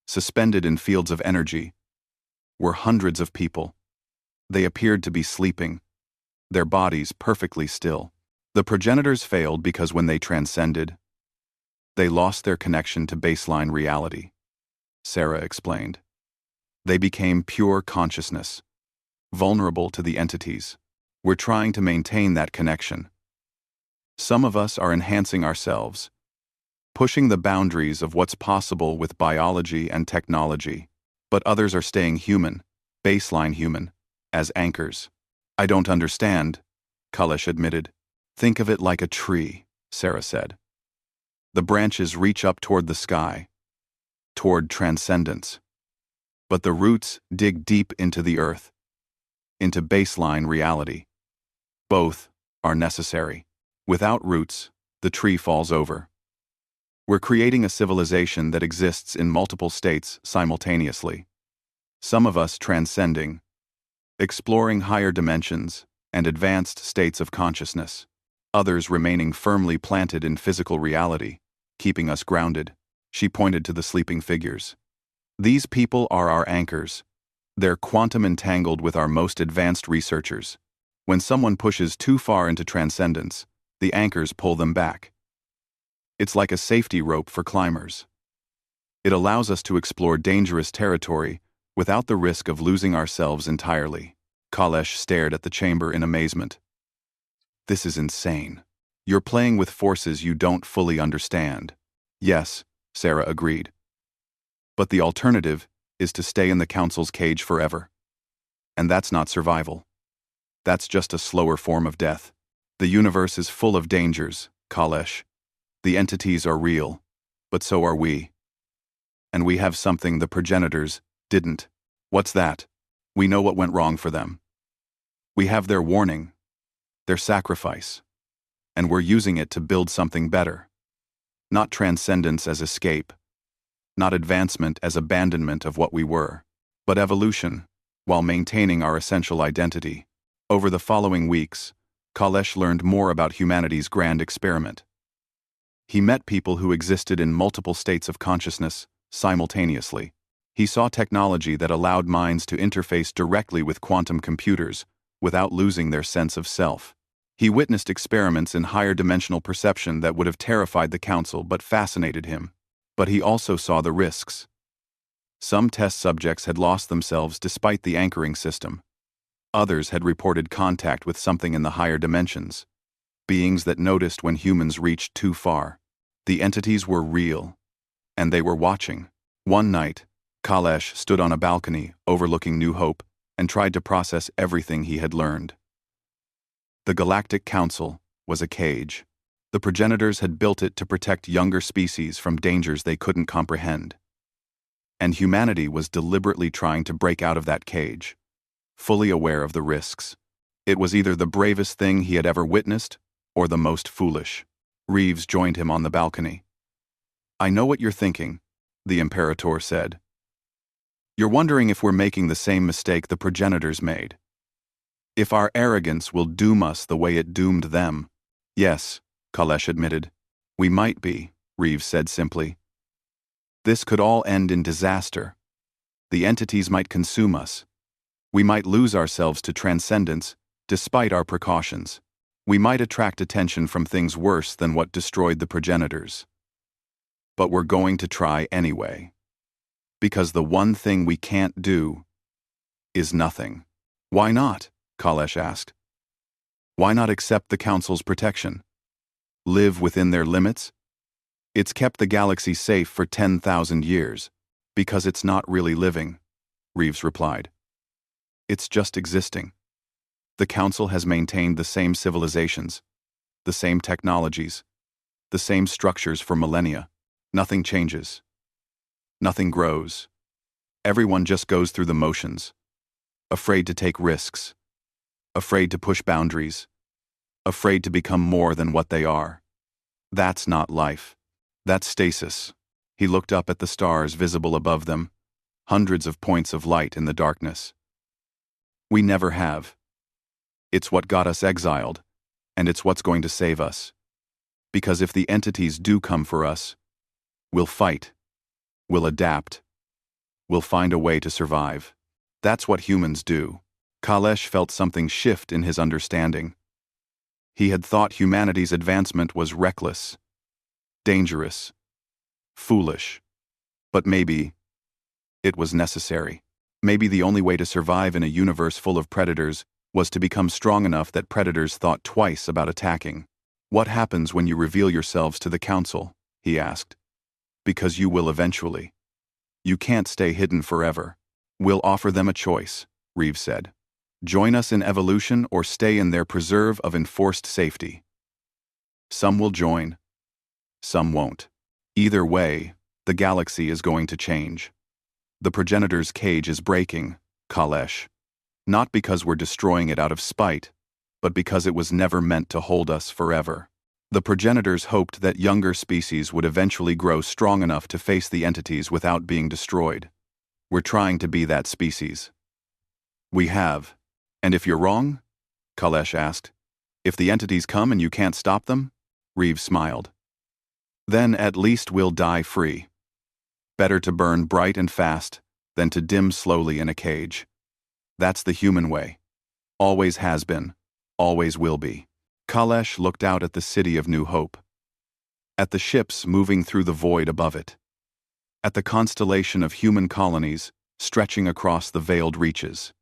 suspended in fields of energy, were hundreds of people. They appeared to be sleeping, their bodies perfectly still. The progenitors failed because when they transcended, they lost their connection to baseline reality, Sarah explained. They became pure consciousness, vulnerable to the entities. We're trying to maintain that connection. Some of us are enhancing ourselves, pushing the boundaries of what's possible with biology and technology, but others are staying human, baseline human, as anchors. "I don't understand," Kalesh admitted. "Think of it like a tree," Sarah said. "The branches reach up toward the sky, toward transcendence. But the roots dig deep into the earth, into baseline reality. Both are necessary. Without roots, the tree falls over. We're creating a civilization that exists in multiple states simultaneously. Some of us transcending, exploring higher dimensions and advanced states of consciousness. Others remaining firmly planted in physical reality, keeping us grounded." She pointed to the sleeping figures. "These people are our anchors. They're quantum entangled with our most advanced researchers. When someone pushes too far into transcendence, the anchors pull them back. It's like a safety rope for climbers. It allows us to explore dangerous territory without the risk of losing ourselves entirely." Kalesh stared at the chamber in amazement. "This is insane. You're playing with forces you don't fully understand." "Yes," Sarah agreed. "But the alternative is to stay in the Council's cage forever. And that's not survival. That's just a slower form of death. The universe is full of dangers, Kalesh. The entities are real, but so are we. And we have something the progenitors didn't." "What's that?" "We know what went wrong for them. We have their warning, their sacrifice, and we're using it to build something better. Not transcendence as escape, not advancement as abandonment of what we were, but evolution, while maintaining our essential identity." Over the following weeks, Kalesh learned more about humanity's grand experiment. He met people who existed in multiple states of consciousness simultaneously. He saw technology that allowed minds to interface directly with quantum computers without losing their sense of self. He witnessed experiments in higher dimensional perception that would have terrified the Council but fascinated him. But he also saw the risks. Some test subjects had lost themselves despite the anchoring system. Others had reported contact with something in the higher dimensions, beings that noticed when humans reached too far. The entities were real, and they were watching. One night, Kalesh stood on a balcony overlooking New Hope and tried to process everything he had learned. The Galactic Council was a cage. The progenitors had built it to protect younger species from dangers they couldn't comprehend. And humanity was deliberately trying to break out of that cage, fully aware of the risks. It was either the bravest thing he had ever witnessed or the most foolish. Reeves joined him on the balcony. "I know what you're thinking," the Imperator said. "You're wondering if we're making the same mistake the progenitors made. If our arrogance will doom us the way it doomed them." "Yes," Kalesh admitted. "We might be," Reeves said simply. "This could all end in disaster. The entities might consume us. We might lose ourselves to transcendence, despite our precautions. We might attract attention from things worse than what destroyed the progenitors. But we're going to try anyway. Because the one thing we can't do is nothing." "Why not?" Kalesh asked. "Why not accept the Council's protection? Live within their limits? It's kept the galaxy safe for 10,000 years, because it's not really living," Reeves replied. "It's just existing. The Council has maintained the same civilizations, the same technologies, the same structures for millennia. Nothing changes. Nothing grows. Everyone just goes through the motions, afraid to take risks, afraid to push boundaries, afraid to become more than what they are. That's not life. That's stasis." He looked up at the stars visible above them, hundreds of points of light in the darkness. "We never have. It's what got us exiled, and it's what's going to save us. Because if the entities do come for us, we'll fight. We'll adapt. We'll find a way to survive. That's what humans do." Kalesh felt something shift in his understanding. He had thought humanity's advancement was reckless, dangerous, foolish. But maybe it was necessary. Maybe the only way to survive in a universe full of predators was to become strong enough that predators thought twice about attacking. "What happens when you reveal yourselves to the Council?" he asked. "Because you will eventually. You can't stay hidden forever." "We'll offer them a choice," Reeves said. "Join us in evolution or stay in their preserve of enforced safety. Some will join. Some won't. Either way, the galaxy is going to change. The progenitor's cage is breaking, Kalesh. Not because we're destroying it out of spite, but because it was never meant to hold us forever. The progenitors hoped that younger species would eventually grow strong enough to face the entities without being destroyed. We're trying to be that species." "We have. And if you're wrong?" Kalesh asked. "If the entities come and you can't stop them?" Reeves smiled. "Then at least we'll die free. Better to burn bright and fast than to dim slowly in a cage. That's the human way. Always has been. Always will be." Kalesh looked out at the city of New Hope. At the ships moving through the void above it. At the constellation of human colonies stretching across the veiled reaches.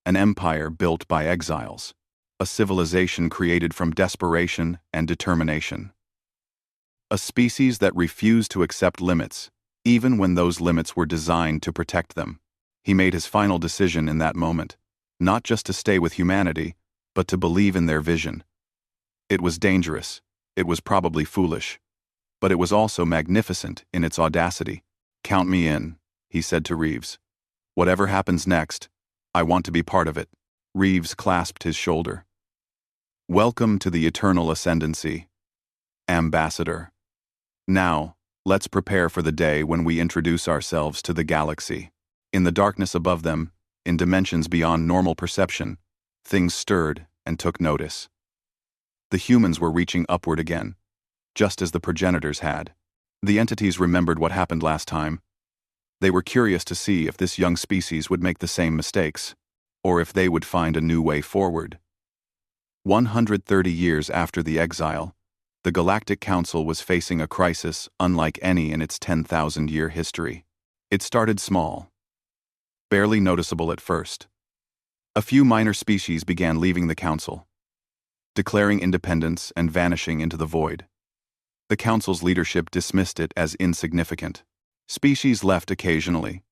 An empire built by exiles. A civilization created from desperation and determination. A species that refused to accept limits, even when those limits were designed to protect them. He made his final decision in that moment, not just to stay with humanity, but to believe in their vision. It was dangerous, it was probably foolish, but it was also magnificent in its audacity. "Count me in," he said to Reeves. "Whatever happens next, I want to be part of it." Reeves clasped his shoulder. "Welcome to the eternal ascendancy, Ambassador. Now, let's prepare for the day when we introduce ourselves to the galaxy." In the darkness above them, in dimensions beyond normal perception, things stirred and took notice. The humans were reaching upward again, just as the progenitors had. The entities remembered what happened last time. They were curious to see if this young species would make the same mistakes, or if they would find a new way forward. 130 years after the exile, the Galactic Council was facing a crisis unlike any in its 10,000-year history. It started small, barely noticeable at first. A few minor species began leaving the Council, declaring independence and vanishing into the void. The Council's leadership dismissed it as insignificant. Species left occasionally.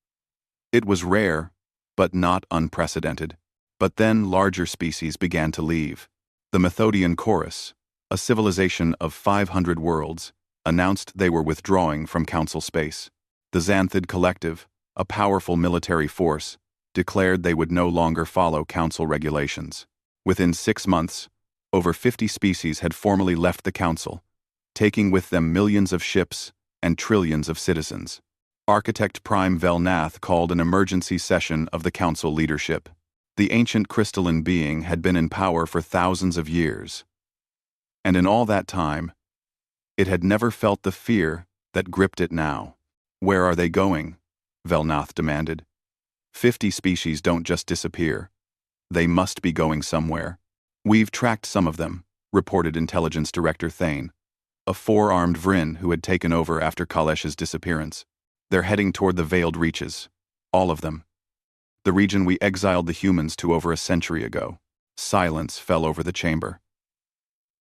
It was rare, but not unprecedented. But then larger species began to leave. The Methodian Chorus, a civilization of 500 worlds, announced they were withdrawing from Council space. The Xanthid Collective, a powerful military force, declared they would no longer follow Council regulations. Within 6 months, over 50 species had formally left the Council, taking with them millions of ships and trillions of citizens. Architect Prime Velnath called an emergency session of the Council leadership. The ancient crystalline being had been in power for thousands of years, and in all that time, it had never felt the fear that gripped it now. "Where are they going?" Velnath demanded. 50 species don't just disappear. They must be going somewhere. "We've tracked some of them," reported Intelligence Director Thane, a 4-armed Vryn who had taken over after Kalesh's disappearance. "They're heading toward the Veiled Reaches. All of them. The region we exiled the humans to over a century ago." Silence fell over the chamber.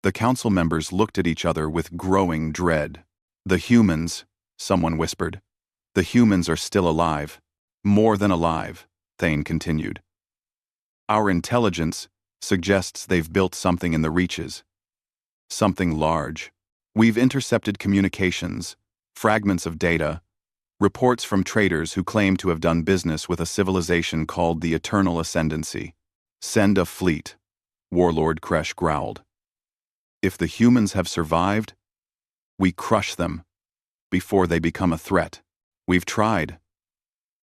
The Council members looked at each other with growing dread. "The humans," someone whispered. "The humans are still alive. More than alive," Thane continued. "Our intelligence suggests they've built something in the Reaches. Something large. We've intercepted communications, fragments of data, reports from traders who claim to have done business with a civilization called the Eternal Ascendancy. Send a fleet," Warlord Kresh growled. "If the humans have survived, we crush them before they become a threat." "We've tried,"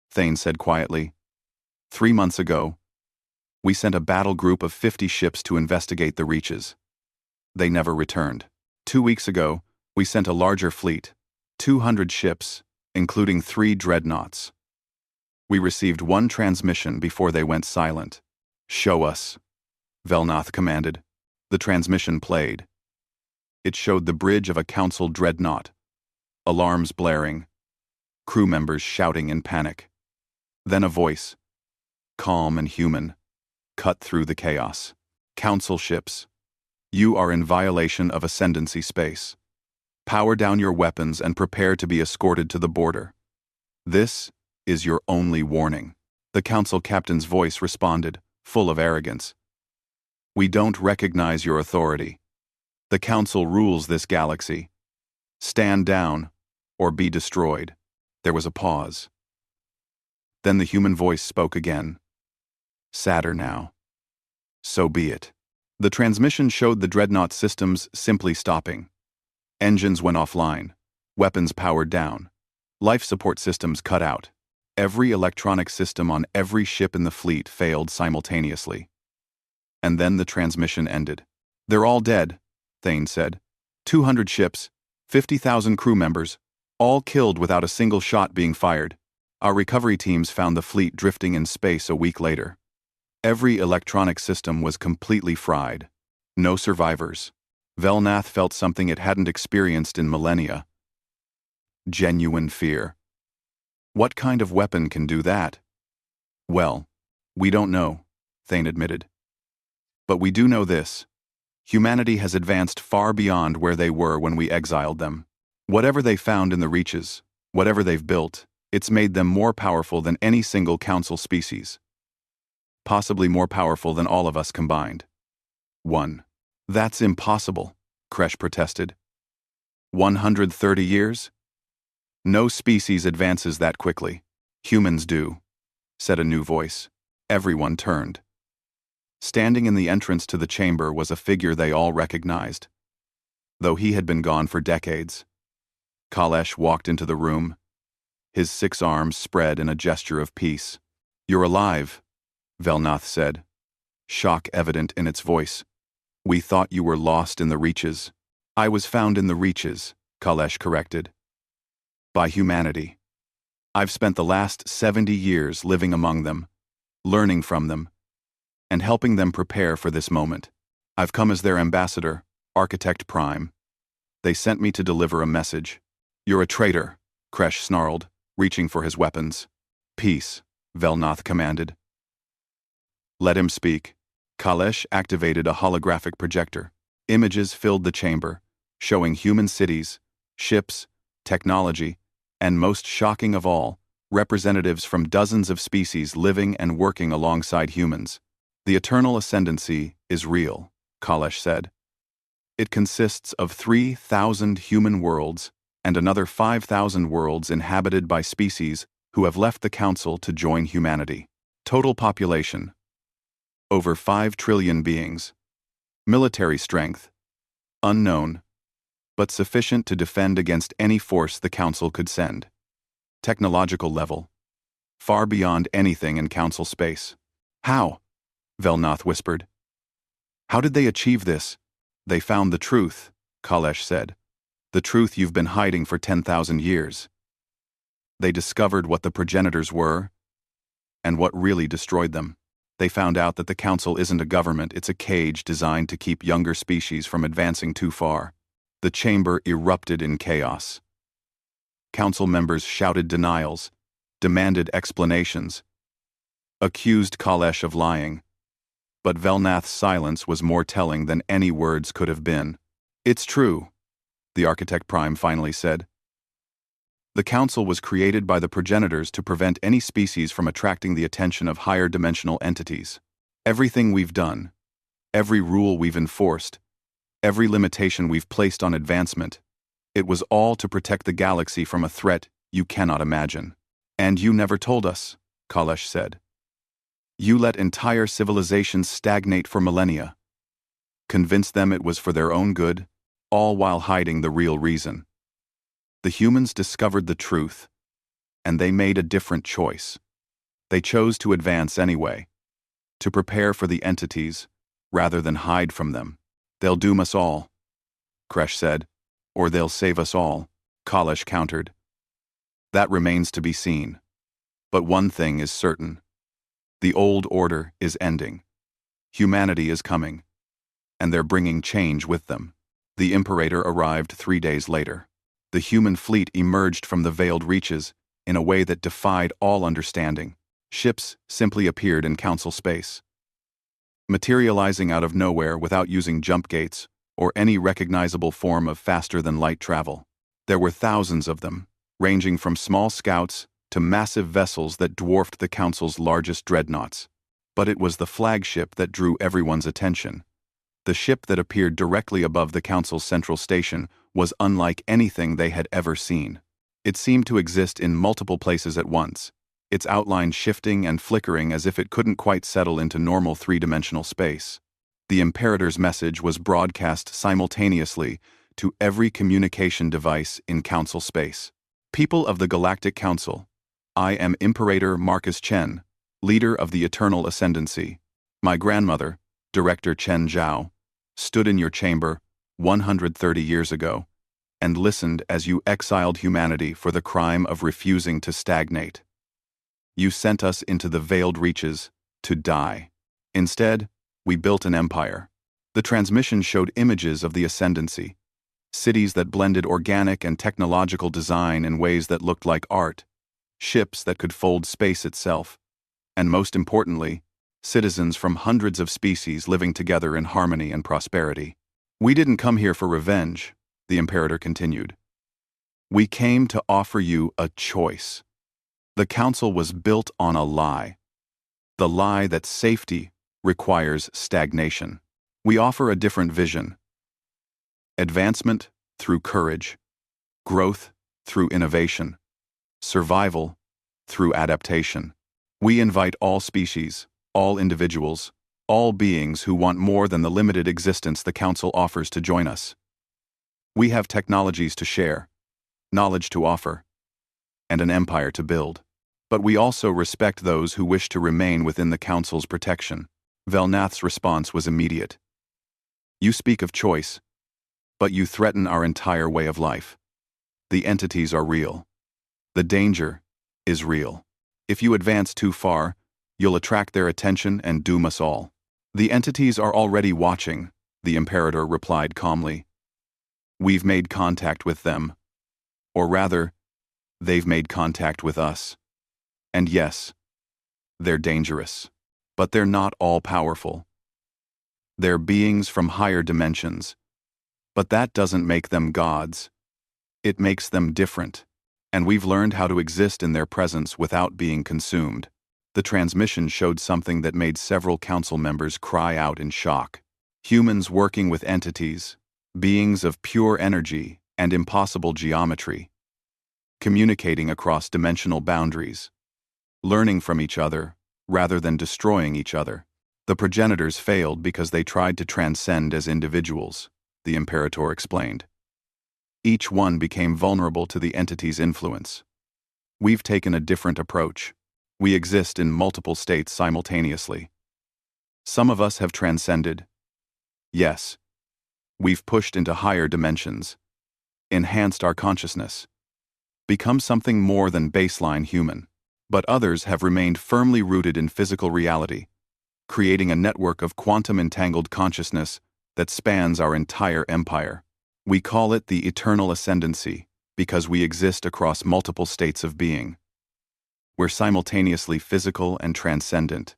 Thane said quietly. 3 months ago, we sent a battle group of 50 ships to investigate the Reaches. They never returned. 2 weeks ago, we sent a larger fleet, 200 ships, including 3 dreadnoughts. We received 1 transmission before they went silent. "Show us," Velnath commanded. The transmission played. It showed the bridge of a Council dreadnought, alarms blaring, crew members shouting in panic. Then a voice, calm and human, cut through the chaos. "Council ships, you are in violation of Ascendancy space. Power down your weapons and prepare to be escorted to the border. This is your only warning." The Council captain's voice responded, full of arrogance. "We don't recognize your authority. The Council rules this galaxy. Stand down, or be destroyed." There was a pause. Then the human voice spoke again. Sadder now. "So be it." The transmission showed the dreadnought systems simply stopping. Engines went offline, weapons powered down, life support systems cut out. Every electronic system on every ship in the fleet failed simultaneously. And then the transmission ended. "They're all dead," Thane said. 200 ships, 50,000 crew members, all killed without a single shot being fired. Our recovery teams found the fleet drifting in space a week later. Every electronic system was completely fried. No survivors. Velnath felt something it hadn't experienced in millennia. Genuine fear. What kind of weapon can do that? "Well, we don't know," Thane admitted. "But we do know this. Humanity has advanced far beyond where they were when we exiled them. Whatever they found in the Reaches, whatever they've built, it's made them more powerful than any single Council species. Possibly more powerful than all of us combined." 1. "That's impossible," Kresh protested. 130 years? "No species advances that quickly. Humans do," said a new voice. Everyone turned. Standing in the entrance to the chamber was a figure they all recognized, though he had been gone for decades. Kalesh walked into the room, his 6 arms spread in a gesture of peace. "You're alive," Velnath said, shock evident in its voice. "We thought you were lost in the Reaches." "I was found in the Reaches," Kalesh corrected. "By humanity. I've spent the last 70 years living among them, learning from them, and helping them prepare for this moment. I've come as their ambassador, Architect Prime. They sent me to deliver a message. You're a traitor, Kresh snarled, reaching for his weapons. Peace, Velnath commanded. Let him speak. Kalesh activated a holographic projector. Images filled the chamber, showing human cities, ships, technology, and most shocking of all, representatives from dozens of species living and working alongside humans. The eternal ascendancy is real, Kalesh said. It consists of 3,000 human worlds and another 5,000 worlds inhabited by species who have left the Council to join humanity. Total population: over 5 trillion beings. Military strength: unknown, but sufficient to defend against any force the Council could send. Technological level: far beyond anything in Council space. How? Velnath whispered. How did they achieve this? They found the truth, Kalesh said. The truth you've been hiding for 10,000 years. They discovered what the progenitors were, and what really destroyed them. They found out that the Council isn't a government, it's a cage designed to keep younger species from advancing too far. The chamber erupted in chaos. Council members shouted denials, demanded explanations, accused Kalesh of lying. But Velnath's silence was more telling than any words could have been. It's true, the Architect Prime finally said. The Council was created by the progenitors to prevent any species from attracting the attention of higher dimensional entities. Everything we've done, every rule we've enforced, every limitation we've placed on advancement, it was all to protect the galaxy from a threat you cannot imagine. And you never told us, Kalesh said. You let entire civilizations stagnate for millennia. Convinced them it was for their own good, all while hiding the real reason. The humans discovered the truth, and they made a different choice. They chose to advance anyway, to prepare for the entities, rather than hide from them. They'll doom us all, Kresh said, or they'll save us all, Kalesh countered. That remains to be seen. But one thing is certain. The old order is ending. Humanity is coming, and they're bringing change with them. The Imperator arrived 3 days later. The human fleet emerged from the veiled reaches in a way that defied all understanding. Ships simply appeared in Council space, materializing out of nowhere without using jump gates or any recognizable form of faster-than-light travel. There were thousands of them, ranging from small scouts to massive vessels that dwarfed the Council's largest dreadnoughts. But it was the flagship that drew everyone's attention. The ship that appeared directly above the Council's central station was unlike anything they had ever seen. It seemed to exist in multiple places at once, its outline shifting and flickering as if it couldn't quite settle into normal three-dimensional space. The Imperator's message was broadcast simultaneously to every communication device in Council space. People of the Galactic Council, I am Imperator Marcus Chen, leader of the Eternal Ascendancy. My grandmother, Director Chen Zhao, stood in your chamber 130 years ago and listened as you exiled humanity for the crime of refusing to stagnate. You sent us into the veiled reaches to die. Instead, we built an empire. The transmission showed images of the Ascendancy, cities that blended organic and technological design in ways that looked like art, ships that could fold space itself, and most importantly, citizens from hundreds of species living together in harmony and prosperity. We didn't come here for revenge, the Imperator continued. We came to offer you a choice. The Council was built on a lie. The lie that safety requires stagnation. We offer a different vision. Advancement through courage, growth through innovation, survival through adaptation. We invite all species, all individuals, all beings who want more than the limited existence the Council offers to join us. We have technologies to share, knowledge to offer, and an empire to build. But we also respect those who wish to remain within the Council's protection. Velnath's response was immediate. You speak of choice, but you threaten our entire way of life. The entities are real. The danger is real. If you advance too far, you'll attract their attention and doom us all. The entities are already watching, The Imperator replied calmly. We've made contact with them. Or rather, they've made contact with us. And yes, they're dangerous. But they're not all-powerful. They're beings from higher dimensions. But that doesn't make them gods. It makes them different. And we've learned how to exist in their presence without being consumed. The transmission showed something that made several council members cry out in shock. Humans working with entities, beings of pure energy and impossible geometry, communicating across dimensional boundaries, learning from each other rather than destroying each other. The progenitors failed because they tried to transcend as individuals, the Imperator explained. Each one became vulnerable to the entity's influence. We've taken a different approach. We exist in multiple states simultaneously. Some of us have transcended. Yes. We've pushed into higher dimensions, enhanced our consciousness, become something more than baseline human. But others have remained firmly rooted in physical reality, creating a network of quantum-entangled consciousness that spans our entire empire. We call it the eternal ascendancy because we exist across multiple states of being. We're simultaneously physical and transcendent,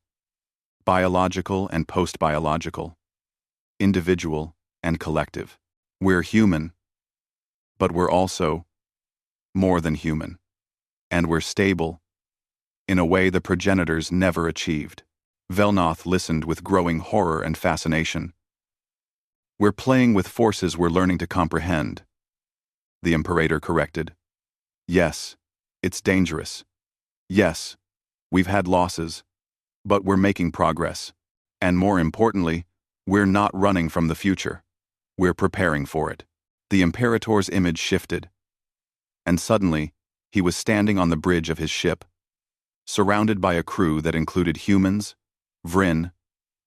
biological and post-biological, individual and collective. We're human, but we're also more than human. And we're stable, in a way the progenitors never achieved. Velnoth listened with growing horror and fascination. We're playing with forces we're learning to comprehend, the Imperator corrected. Yes, it's dangerous. Yes, we've had losses, but we're making progress. And more importantly, we're not running from the future. We're preparing for it. The Imperator's image shifted, and suddenly, he was standing on the bridge of his ship, surrounded by a crew that included humans, Vryn,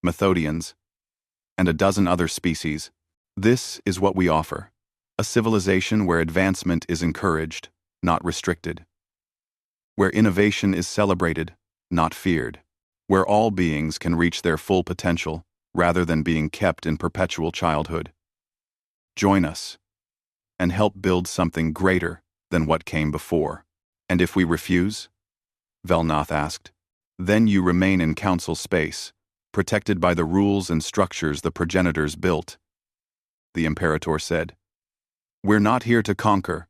Methodians, and a dozen other species. This is what we offer: a civilization where advancement is encouraged, not restricted. Where innovation is celebrated, not feared. Where all beings can reach their full potential, rather than being kept in perpetual childhood. Join us, and help build something greater than what came before. And if we refuse? Velnoth asked. Then you remain in council space, protected by the rules and structures the progenitors built, the Imperator said. We're not here to conquer.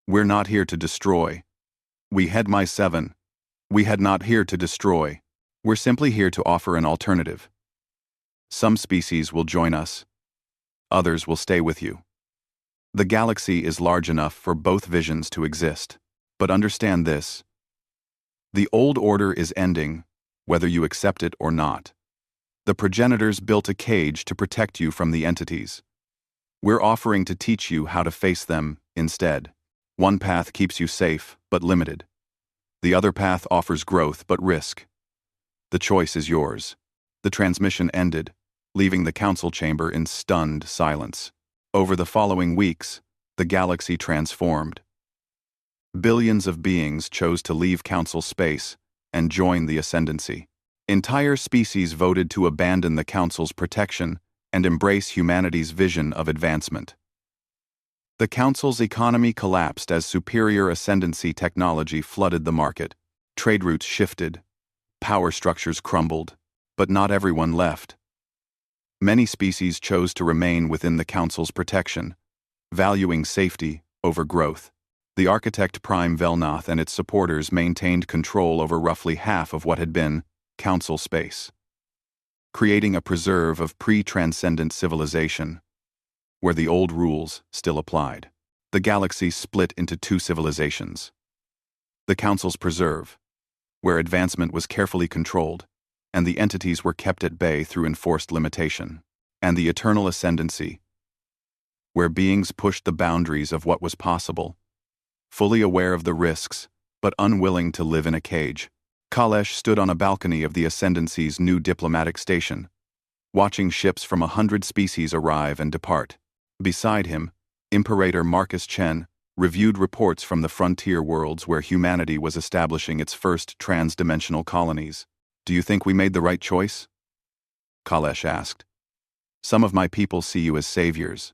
We're not here to destroy. We had my 7. We had not here to destroy. We're simply here to offer an alternative. Some species will join us. Others will stay with you. The galaxy is large enough for both visions to exist. But understand this. The old order is ending, whether you accept it or not. The progenitors built a cage to protect you from the entities. We're offering to teach you how to face them instead. One path keeps you safe, but limited. The other path offers growth, but risk. The choice is yours. The transmission ended, leaving the council chamber in stunned silence. Over the following weeks, the galaxy transformed. Billions of beings chose to leave council space and join the ascendancy. Entire species voted to abandon the council's protection and embrace humanity's vision of advancement. The council's economy collapsed as superior ascendancy technology flooded the market. Trade routes shifted, power structures crumbled, but not everyone left. Many species chose to remain within the council's protection, valuing safety over growth. The architect Prime Velnoth and its supporters maintained control over roughly half of what had been council space, creating a preserve of pre-transcendent civilization, where the old rules still applied. The galaxy split into 2 civilizations. The Council's Preserve, where advancement was carefully controlled, and the entities were kept at bay through enforced limitation, and the Eternal Ascendancy, where beings pushed the boundaries of what was possible, fully aware of the risks, but unwilling to live in a cage. Kalesh stood on a balcony of the Ascendancy's new diplomatic station, watching ships from 100 species arrive and depart. Beside him, Imperator Marcus Chen reviewed reports from the frontier worlds where humanity was establishing its first trans-dimensional colonies. Do you think we made the right choice? Kalesh asked. Some of my people see you as saviors.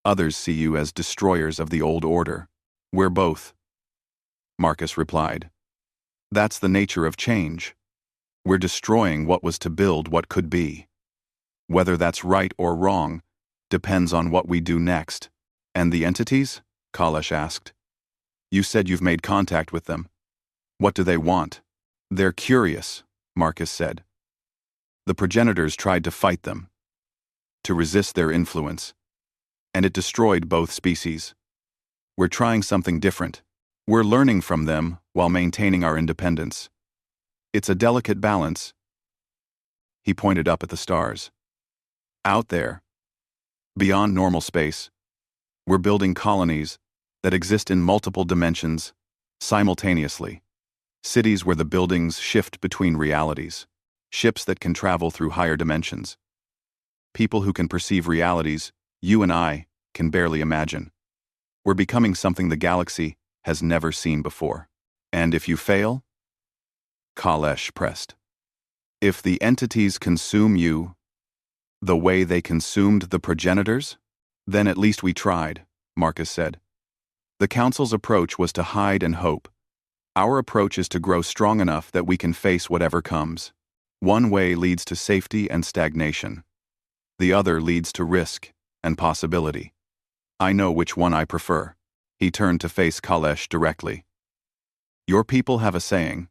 Others see you as destroyers of the old order. We're both. Marcus replied. That's the nature of change. We're destroying what was to build what could be. Whether that's right or wrong depends on what we do next. And the entities? Kalesh asked. You said you've made contact with them. What do they want? They're curious, Marcus said. The progenitors tried to fight them, to resist their influence, and it destroyed both species. We're trying something different. We're learning from them while maintaining our independence. It's a delicate balance. He pointed up at the stars. Out there, beyond normal space, we're building colonies that exist in multiple dimensions simultaneously. Cities where the buildings shift between realities. Ships that can travel through higher dimensions. People who can perceive realities you and I can barely imagine. We're becoming something the galaxy has never seen before. And if you fail? Kalesh pressed. If the entities consume you the way they consumed the progenitors, then at least we tried, Marcus said. The Council's approach was to hide and hope. Our approach is to grow strong enough that we can face whatever comes. One way leads to safety and stagnation. The other leads to risk and possibility. I know which one I prefer. He turned to face Kalesh directly. Your people have a saying.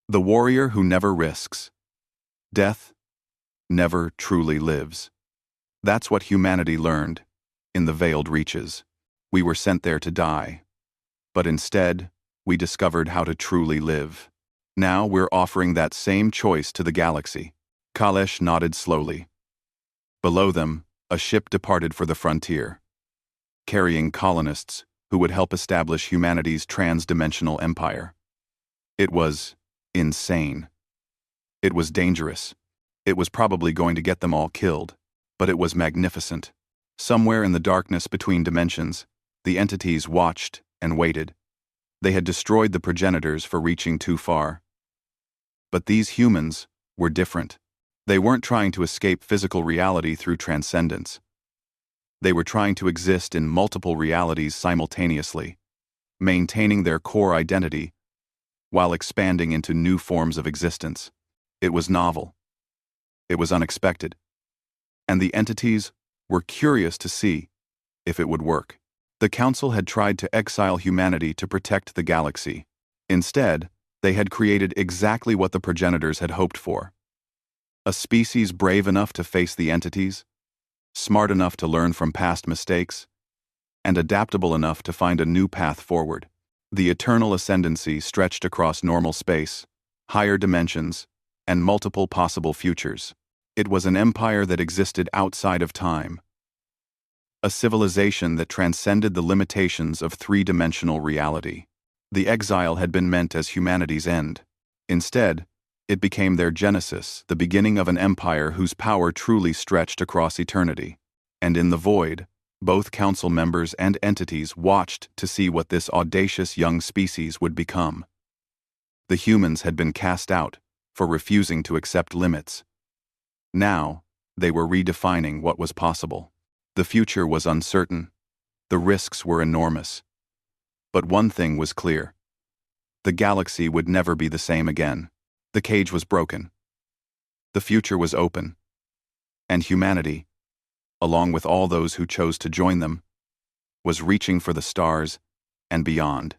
The warrior who never risks death never truly lives. That's what humanity learned in the veiled reaches. We were sent there to die. But instead, we discovered how to truly live. Now we're offering that same choice to the galaxy. Kalesh nodded slowly. Below them, a ship departed for the frontier, carrying colonists who would help establish humanity's trans-dimensional empire. It was insane. It was dangerous. It was probably going to get them all killed, but it was magnificent. Somewhere in the darkness between dimensions, the entities watched and waited. They had destroyed the progenitors for reaching too far. But these humans were different. They weren't trying to escape physical reality through transcendence. They were trying to exist in multiple realities simultaneously, maintaining their core identity while expanding into new forms of existence. It was novel. It was unexpected. And the entities were curious to see if it would work. The Council had tried to exile humanity to protect the galaxy. Instead, they had created exactly what the progenitors had hoped for. A species brave enough to face the entities, smart enough to learn from past mistakes, and adaptable enough to find a new path forward. The eternal ascendancy stretched across normal space, higher dimensions, and multiple possible futures. It was an empire that existed outside of time. A civilization that transcended the limitations of three-dimensional reality. The exile had been meant as humanity's end. Instead, it became their genesis, the beginning of an empire whose power truly stretched across eternity. And in the void, both council members and entities watched to see what this audacious young species would become. The humans had been cast out for refusing to accept limits. Now, they were redefining what was possible. The future was uncertain. The risks were enormous. But one thing was clear. The galaxy would never be the same again. The cage was broken. The future was open. And humanity, along with all those who chose to join them, was reaching for the stars and beyond.